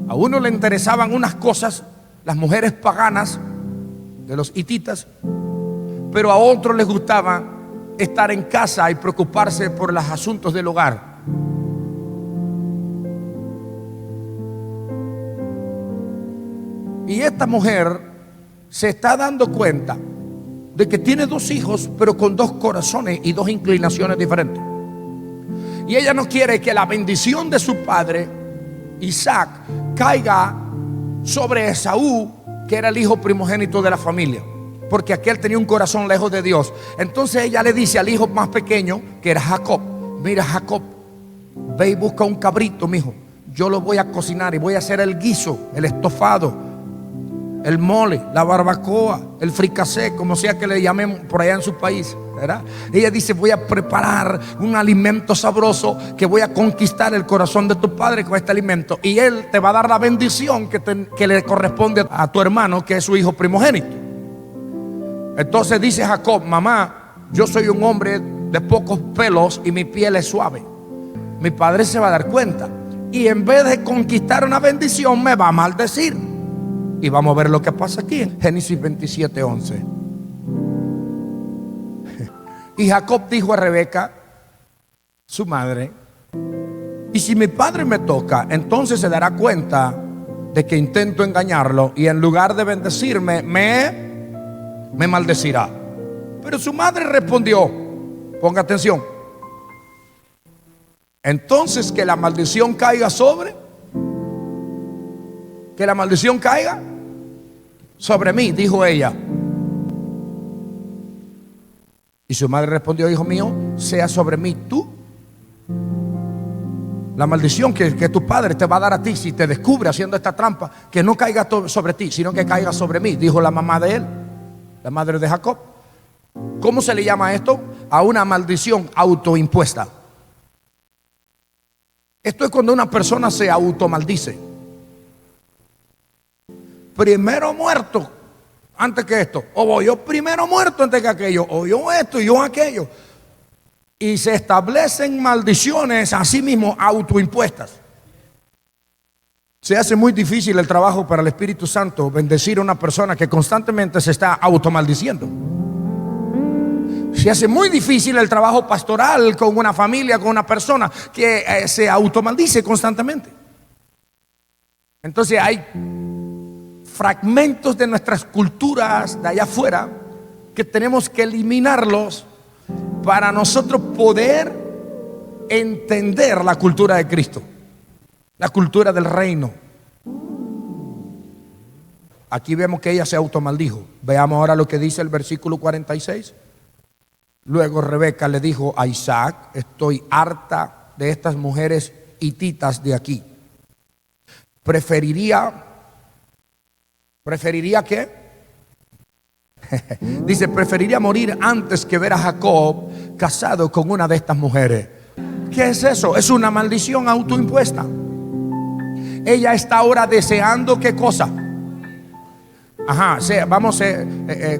A uno le interesaban unas cosas, las mujeres paganas de los hititas, pero a otro les gustaba estar en casa y preocuparse por los asuntos del hogar. Y esta mujer se está dando cuenta de que tiene dos hijos, pero con dos corazones y dos inclinaciones diferentes. Y ella no quiere que la bendición de su padre, Isaac, caiga sobre Esaú, que era el hijo primogénito de la familia, porque aquel tenía un corazón lejos de Dios. Entonces ella le dice al hijo más pequeño, que era Jacob: mira, Jacob, ve y busca un cabrito, mijo. Yo lo voy a cocinar y voy a hacer el guiso, el estofado, el mole, la barbacoa, el fricasé, como sea que le llamen por allá en su país, ¿verdad? Ella dice: voy a preparar un alimento sabroso, que voy a conquistar el corazón de tu padre con este alimento, y él te va a dar la bendición que le corresponde a tu hermano, que es su hijo primogénito. Entonces dice Jacob: mamá, yo soy un hombre de pocos pelos y mi piel es suave. Mi padre se va a dar cuenta, y en vez de conquistar una bendición me va a maldecir. Y vamos a ver lo que pasa aquí en Génesis 27:11. Y Jacob dijo a Rebeca, su madre: y si mi padre me toca, entonces se dará cuenta de que intento engañarlo, y en lugar de bendecirme me maldecirá. Pero su madre respondió, ponga atención: entonces que la maldición caiga sobre mí, dijo ella. Y su madre respondió: hijo mío, sea sobre mí la maldición que tu padre te va a dar a ti si te descubre haciendo esta trampa, que no caiga sobre ti, sino que caiga sobre mí, dijo la mamá de él, la madre de Jacob. ¿Cómo se le llama esto? A una maldición autoimpuesta. Esto es cuando una persona se automaldice. Primero muerto antes que esto, o yo primero muerto antes que aquello, o yo esto y yo aquello. Y se establecen maldiciones a sí mismo autoimpuestas. Se hace muy difícil el trabajo para el Espíritu Santo bendecir a una persona que constantemente se está automaldiciendo. Se hace muy difícil el trabajo pastoral con una familia, con una persona que se automaldice constantemente. Entonces hay fragmentos de nuestras culturas de allá afuera que tenemos que eliminarlos para nosotros poder entender la cultura de Cristo, la cultura del reino. Aquí vemos que ella se automaldijo. Veamos ahora lo que dice el versículo 46. Luego Rebeca le dijo a Isaac: estoy harta de estas mujeres hititas de aquí. ¿Preferiría qué? Dice: preferiría morir antes que ver a Jacob casado con una de estas mujeres. ¿Qué es eso? Es una maldición autoimpuesta. Ella está ahora deseando ¿qué cosa?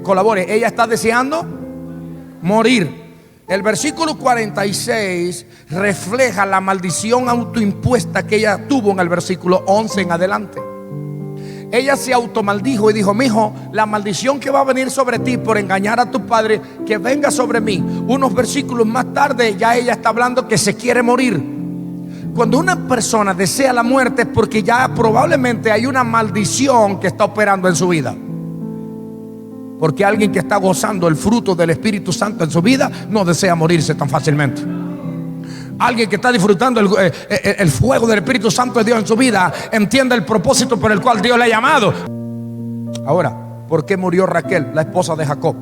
Colabore. Ella está deseando morir. El versículo 46 refleja la maldición autoimpuesta que ella tuvo en el versículo 11 en adelante. Ella se automaldijo y dijo: mijo, la maldición que va a venir sobre ti por engañar a tu padre, que venga sobre mí. Unos versículos más tarde ya ella está hablando que se quiere morir. Cuando una persona desea la muerte es porque ya probablemente hay una maldición que está operando en su vida. Porque alguien que está gozando el fruto del Espíritu Santo en su vida no desea morirse tan fácilmente. Alguien que está disfrutando el fuego del Espíritu Santo de Dios en su vida entiende el propósito por el cual Dios le ha llamado. Ahora, ¿por qué murió Raquel, la esposa de Jacob?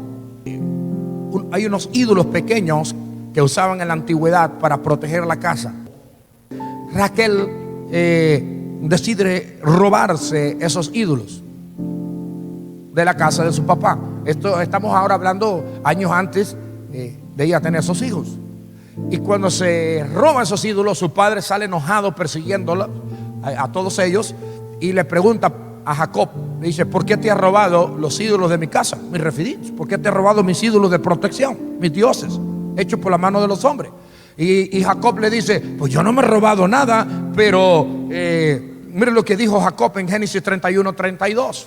Hay unos ídolos pequeños que usaban en la antigüedad para proteger la casa. Raquel decide robarse esos ídolos de la casa de su papá. Estamos ahora hablando años antes de ella tener esos hijos. Y cuando se roban esos ídolos, su padre sale enojado persiguiéndola a todos ellos, y le pregunta a Jacob, le dice: ¿por qué te has robado los ídolos de mi casa, mis refiditos? ¿Por qué te has robado mis ídolos de protección, mis dioses, hechos por la mano de los hombres? Y Jacob le dice: pues yo no me he robado nada, pero mire lo que dijo Jacob en Génesis 31:32.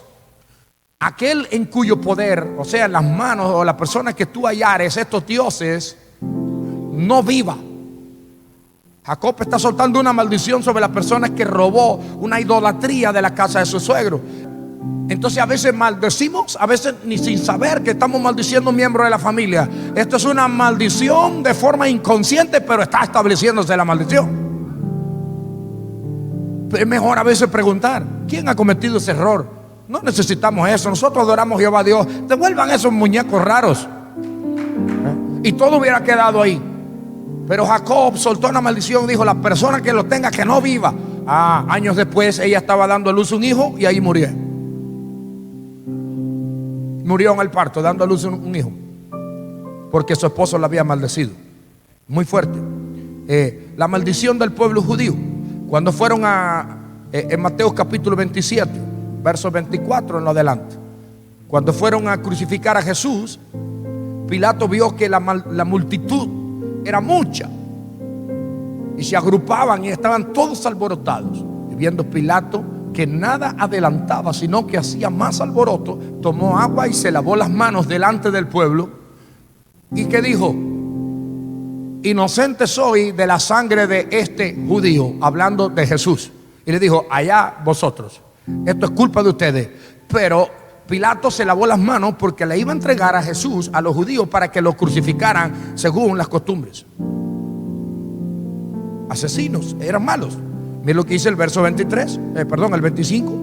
Aquel en cuyo poder, o sea, en las manos o la persona que tú hallares estos dioses, no viva. Jacob está soltando una maldición sobre la persona que robó una idolatría de la casa de su suegro. Entonces a veces maldecimos, a veces ni sin saber que estamos maldiciendo un miembro de la familia. Esto es una maldición de forma inconsciente, pero está estableciéndose la maldición. Pero es mejor a veces preguntar: ¿quién ha cometido ese error? No necesitamos eso, nosotros adoramos a Jehová Dios. Devuelvan esos muñecos raros, y todo hubiera quedado ahí. Pero Jacob soltó una maldición, dijo: la persona que lo tenga, que no viva. Años después ella estaba dando a luz un hijo y ahí murió. Murió en el parto, dando a luz un hijo, porque su esposo la había maldecido. Muy fuerte. La maldición del pueblo judío, cuando fueron en Mateo capítulo 27, verso 24 en lo adelante, cuando fueron a crucificar a Jesús, Pilato vio que la multitud era mucha y se agrupaban y estaban todos alborotados. Y viendo Pilato que nada adelantaba, sino que hacía más alboroto, tomó agua y se lavó las manos delante del pueblo. ¿Y qué dijo? Inocente soy de la sangre de este judío, hablando de Jesús. Y le dijo: allá vosotros, esto es culpa de ustedes. Pero Pilato se lavó las manos porque le iba a entregar a Jesús a los judíos para que lo crucificaran según las costumbres. Asesinos, eran malos. Mira lo que dice el verso 23, el 25.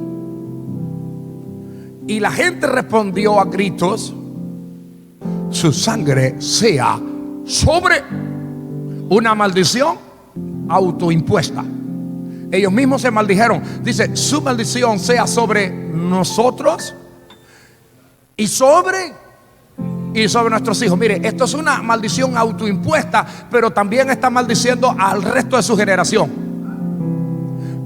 Y la gente respondió a gritos: su sangre sea sobre. Una maldición autoimpuesta. Ellos mismos se maldijeron. Dice: su maldición sea sobre nosotros y sobre nuestros hijos. Mire, esto es una maldición autoimpuesta, pero también está maldiciendo al resto de su generación.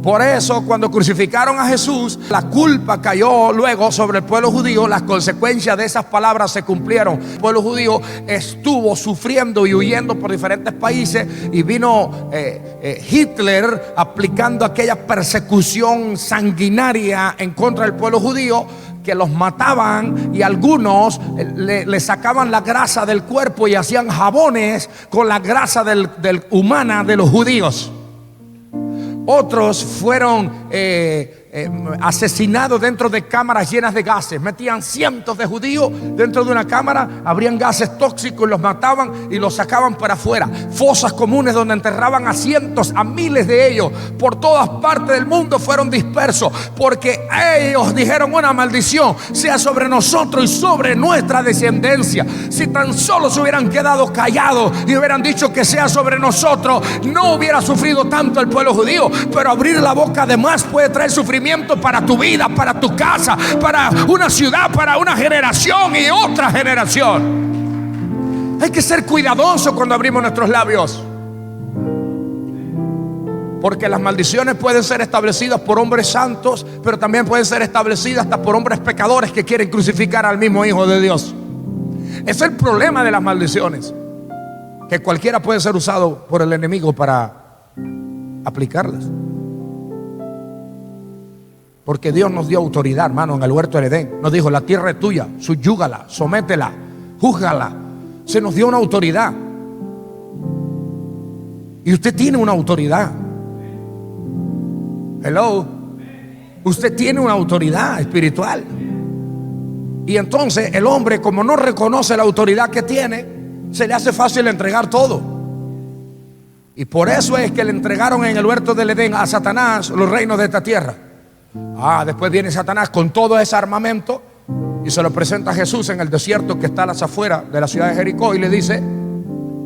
Por eso, cuando crucificaron a Jesús, la culpa cayó luego sobre el pueblo judío. Las consecuencias de esas palabras se cumplieron. El pueblo judío estuvo sufriendo y huyendo por diferentes países, y vino Hitler aplicando aquella persecución sanguinaria en contra del pueblo judío, que los mataban, y algunos le sacaban la grasa del cuerpo y hacían jabones con la grasa humana de los judíos. Otros fueron asesinados dentro de cámaras llenas de gases. Metían cientos de judíos dentro de una cámara, abrían gases tóxicos, los mataban y los sacaban para afuera. Fosas comunes donde enterraban a cientos, a miles de ellos. Por todas partes del mundo fueron dispersos, porque ellos dijeron: una maldición sea sobre nosotros y sobre nuestra descendencia. Si tan solo se hubieran quedado callados y hubieran dicho que sea sobre nosotros, no hubiera sufrido tanto el pueblo judío. Pero abrir la boca además puede traer sufrimiento para tu vida, para tu casa, para una ciudad, para una generación y otra generación. Hay que ser cuidadosos cuando abrimos nuestros labios, porque las maldiciones pueden ser establecidas por hombres santos, pero también pueden ser establecidas hasta por hombres pecadores que quieren crucificar al mismo Hijo de Dios. Ese es el problema de las maldiciones, que cualquiera puede ser usado por el enemigo para aplicarlas. Porque Dios nos dio autoridad, hermano, en el huerto del Edén. Nos dijo: la tierra es tuya, subyúgala, sométela, júzgala. Se nos dio una autoridad. Y usted tiene una autoridad. Hello. Usted tiene una autoridad espiritual. Y entonces el hombre, como no reconoce la autoridad que tiene, se le hace fácil entregar todo. Y por eso es que le entregaron en el huerto del Edén a Satanás los reinos de esta tierra. Después viene Satanás con todo ese armamento y se lo presenta a Jesús en el desierto que está a las afueras de la ciudad de Jericó, y le dice: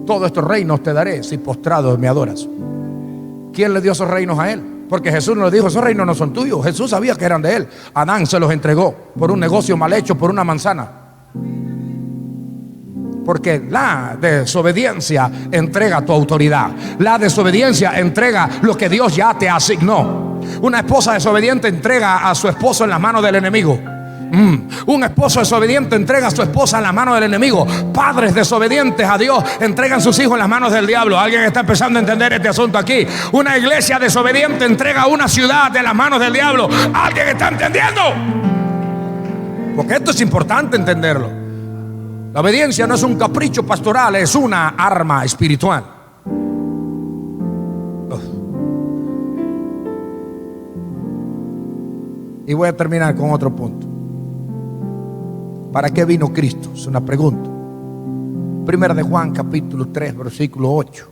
todos estos reinos te daré si postrado me adoras. ¿Quién le dio esos reinos a él? Porque Jesús no le dijo: esos reinos no son tuyos. Jesús sabía que eran de él. Adán se los entregó por un negocio mal hecho, por una manzana. Porque la desobediencia entrega tu autoridad. La desobediencia entrega lo que Dios ya te asignó. Una esposa desobediente entrega a su esposo en las manos del enemigo. Un esposo desobediente entrega a su esposa en las manos del enemigo. Padres desobedientes a Dios entregan sus hijos en las manos del diablo. Alguien está empezando a entender este asunto aquí. Una iglesia desobediente entrega una ciudad en las manos del diablo. ¿Alguien está entendiendo? Porque esto es importante entenderlo. La obediencia no es un capricho pastoral, es una arma espiritual. Y voy a terminar con otro punto. ¿Para qué vino Cristo? Es una pregunta. Primera de Juan capítulo 3 versículo 8.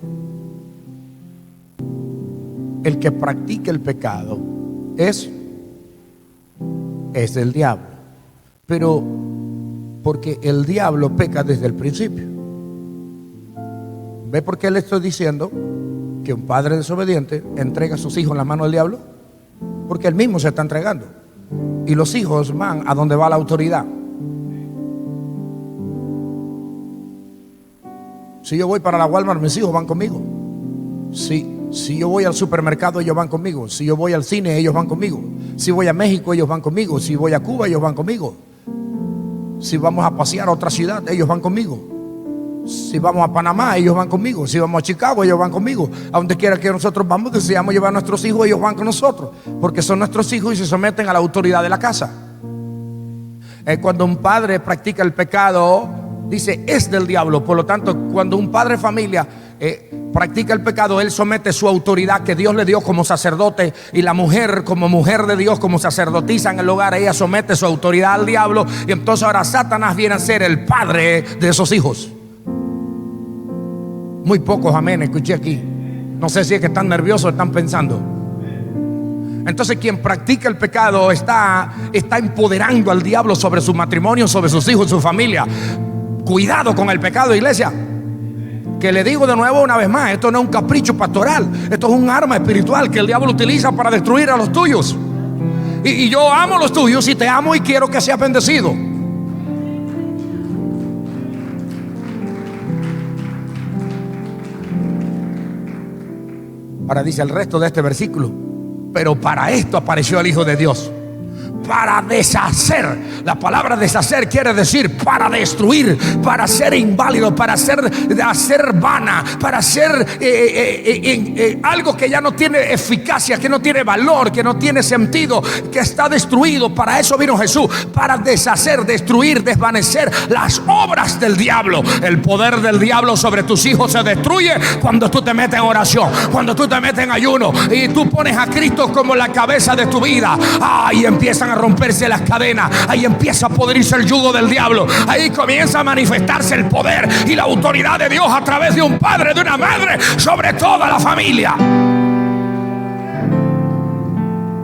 El que practica el pecado es del diablo. Pero porque el diablo peca desde el principio. ¿Ve por qué le estoy diciendo que un padre desobediente entrega a sus hijos en la mano del diablo? Porque él mismo se está entregando. Y los hijos van a donde va la autoridad. Si yo voy para la Walmart, mis hijos van conmigo. Si yo voy al supermercado, ellos van conmigo. Si yo voy al cine, ellos van conmigo. Si voy a México, ellos van conmigo. Si voy a Cuba, ellos van conmigo. Si vamos a pasear a otra ciudad, ellos van conmigo. Si vamos a Panamá, ellos van conmigo. Si vamos a Chicago, ellos van conmigo. A donde quiera que nosotros vamos, deseamos llevar a nuestros hijos, ellos van con nosotros. Porque son nuestros hijos y se someten a la autoridad de la casa. Cuando un padre practica el pecado, dice, es del diablo. Por lo tanto, cuando un padre de familia practica el pecado, él somete su autoridad que Dios le dio como sacerdote. Y la mujer, como mujer de Dios, como sacerdotisa en el hogar, ella somete su autoridad al diablo. Y entonces ahora Satanás viene a ser el padre de esos hijos. Muy pocos amén escuché aquí. No sé si es que están nerviosos o están pensando. Entonces quien practica el pecado está empoderando al diablo sobre su matrimonio, sobre sus hijos, su familia. Cuidado con el pecado, iglesia. Que le digo de nuevo una vez más, esto no es un capricho pastoral. Esto es un arma espiritual que el diablo utiliza para destruir a los tuyos. Y yo amo a los tuyos y te amo y quiero que seas bendecido. Ahora dice el resto de este versículo: pero para esto apareció el Hijo de Dios, para deshacer. La palabra deshacer quiere decir para destruir, para ser inválido, para hacer vana, para hacer algo que ya no tiene eficacia, que no tiene valor, que no tiene sentido, que está destruido. Para eso vino Jesús, para deshacer, destruir, desvanecer las obras del diablo. El poder del diablo sobre tus hijos se destruye cuando tú te metes en oración, cuando tú te metes en ayuno y tú pones a Cristo como la cabeza de tu vida. Ahí empiezan a romperse las cadenas, ahí empieza a podrirse el yugo del diablo, ahí comienza a manifestarse el poder y la autoridad de Dios a través de un padre, de una madre, sobre toda la familia.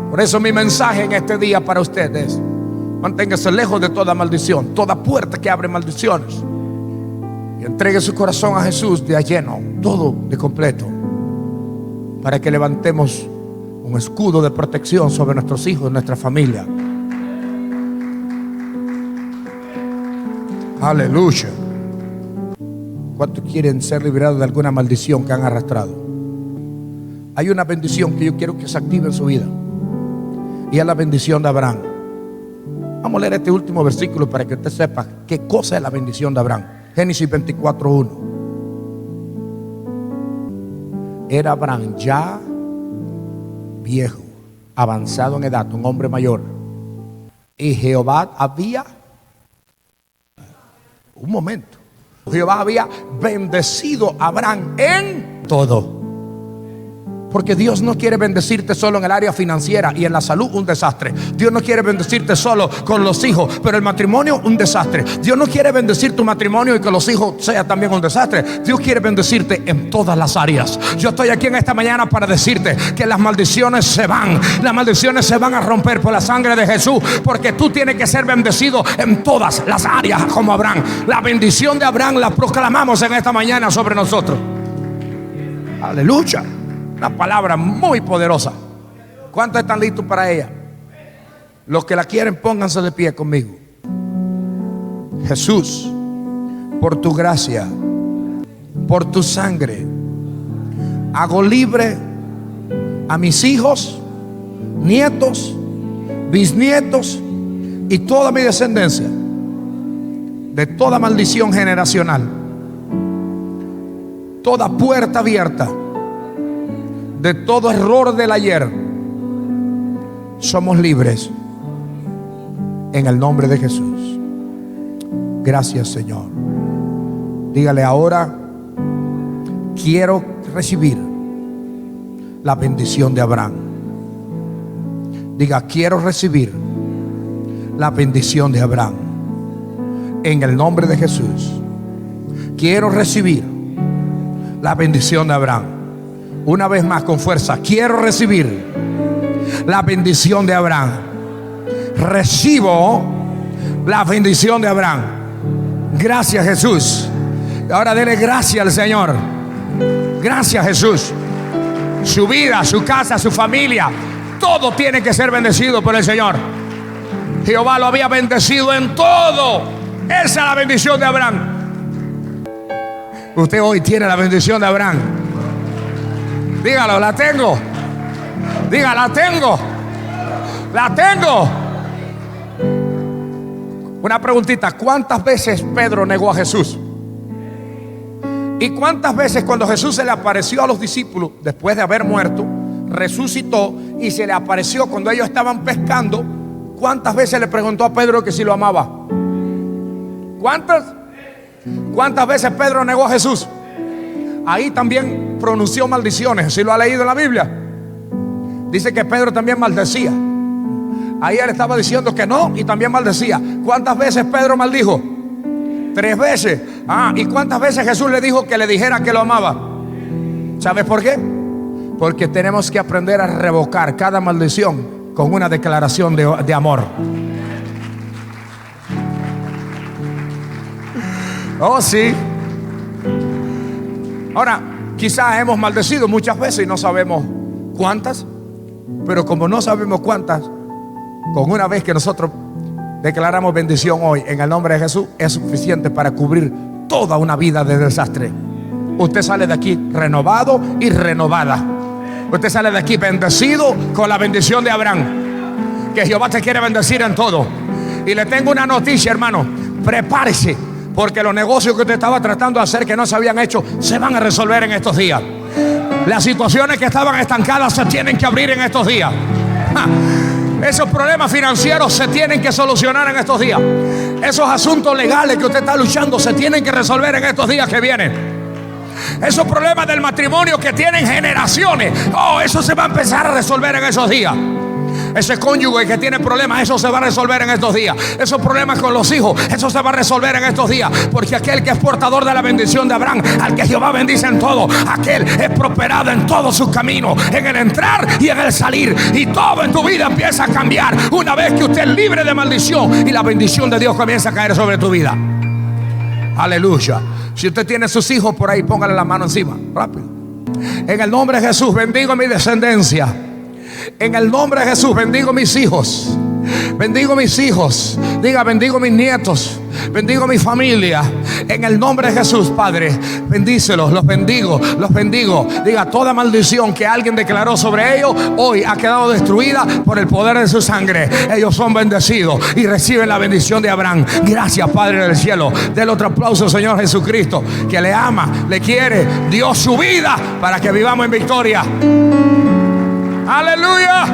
Por eso mi mensaje en este día para ustedes: manténgase lejos de toda maldición, toda puerta que abre maldiciones, y entregue su corazón a Jesús de a lleno, todo de completo, para que levantemos un escudo de protección sobre nuestros hijos, nuestra familia. Aleluya. ¿Cuántos quieren ser liberados de alguna maldición que han arrastrado? Hay una bendición que yo quiero que se active en su vida, y es la bendición de Abraham. Vamos a leer este último versículo para que usted sepa qué cosa es la bendición de Abraham. Génesis 24:1. Era Abraham ya viejo, avanzado en edad, un hombre mayor, y Jehová había bendecido a Abraham en todo. Porque Dios no quiere bendecirte solo en el área financiera y en la salud, un desastre. Dios no quiere bendecirte solo con los hijos, pero el matrimonio, un desastre. Dios no quiere bendecir tu matrimonio y que los hijos sea también un desastre. Dios quiere bendecirte en todas las áreas. Yo estoy aquí en esta mañana para decirte que las maldiciones se van. Las maldiciones se van a romper por la sangre de Jesús, porque tú tienes que ser bendecido en todas las áreas como Abraham. La bendición de Abraham la proclamamos en esta mañana sobre nosotros. Aleluya. Una palabra muy poderosa. ¿Cuántos están listos para ella? Los que la quieren, pónganse de pie conmigo. Jesús por tu gracia, por tu sangre, hago libre a mis hijos, nietos, bisnietos y toda mi descendencia de toda maldición generacional, toda puerta abierta, de todo error del ayer. Somos libres en el nombre de Jesús. Gracias, Señor. Dígale ahora: quiero recibir la bendición de Abraham. Diga: quiero recibir la bendición de Abraham. En el nombre de Jesús. Quiero recibir la bendición de Abraham. Una vez más, con fuerza: quiero recibir la bendición de Abraham. Recibo la bendición de Abraham. Gracias, Jesús. Ahora dele gracias al Señor. Gracias, Jesús. Su vida, su casa, su familia, todo tiene que ser bendecido por el Señor. Jehová lo había bendecido en todo. Esa es la bendición de Abraham. Usted hoy tiene la bendición de Abraham. Dígalo: la tengo. Diga: la tengo. La tengo. Una preguntita: ¿cuántas veces Pedro negó a Jesús? ¿Y cuántas veces cuando Jesús se le apareció a los discípulos después de haber muerto, resucitó y se le apareció cuando ellos estaban pescando? ¿Cuántas veces le preguntó a Pedro que si lo amaba? ¿Cuántas? ¿Cuántas veces Pedro negó a Jesús? Ahí también pronunció maldiciones. ¿Sí lo ha leído en la Biblia? Dice que Pedro también maldecía. Ahí él estaba diciendo que no y también maldecía. ¿Cuántas veces Pedro maldijo? 3 veces. ¿Y cuántas veces Jesús le dijo que le dijera que lo amaba? ¿Sabes por qué? Porque tenemos que aprender a revocar cada maldición con una declaración de amor. Oh, sí. Ahora, quizás hemos maldecido muchas veces y no sabemos cuántas. Pero como no sabemos cuántas, con una vez que nosotros declaramos bendición hoy en el nombre de Jesús, es suficiente para cubrir toda una vida de desastre. Usted sale de aquí renovado y renovada. Usted sale de aquí bendecido con la bendición de Abraham. Que Jehová te quiere bendecir en todo. Y le tengo una noticia, hermano: prepárese, porque los negocios que usted estaba tratando de hacer que no se habían hecho, se van a resolver en estos días. Las situaciones que estaban estancadas se tienen que abrir en estos días. Esos problemas financieros se tienen que solucionar en estos días. Esos asuntos legales que usted está luchando se tienen que resolver en estos días que vienen. Esos problemas del matrimonio que tienen generaciones, eso se va a empezar a resolver en esos días. Ese cónyuge que tiene problemas, eso se va a resolver en estos días. Esos problemas con los hijos, eso se va a resolver en estos días. Porque aquel que es portador de la bendición de Abraham, al que Jehová bendice en todo, aquel es prosperado en todos sus caminos, en el entrar y en el salir. Y todo en tu vida empieza a cambiar una vez que usted es libre de maldición y la bendición de Dios comienza a caer sobre tu vida. Aleluya. Si usted tiene sus hijos por ahí, póngale la mano encima, rápido. En el nombre de Jesús bendigo mi descendencia. En el nombre de Jesús bendigo mis hijos. Bendigo mis hijos. Diga: bendigo mis nietos. Bendigo mi familia. En el nombre de Jesús, Padre, bendícelos, los bendigo, los bendigo. Diga: toda maldición que alguien declaró sobre ellos, hoy ha quedado destruida por el poder de su sangre. Ellos son bendecidos y reciben la bendición de Abraham. Gracias, Padre del cielo. Denle otro aplauso, Señor Jesucristo, que le ama, le quiere, dio su vida para que vivamos en victoria. Aleluya.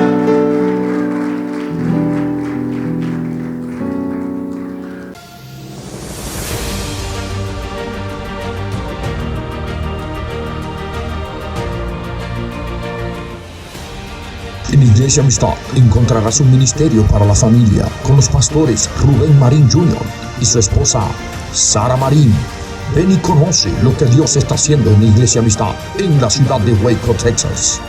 En Iglesia Amistad encontrarás un ministerio para la familia con los pastores Rubén Marín Jr. y su esposa Sara Marín. Ven y conoce lo que Dios está haciendo en Iglesia Amistad en la ciudad de Waco, Texas.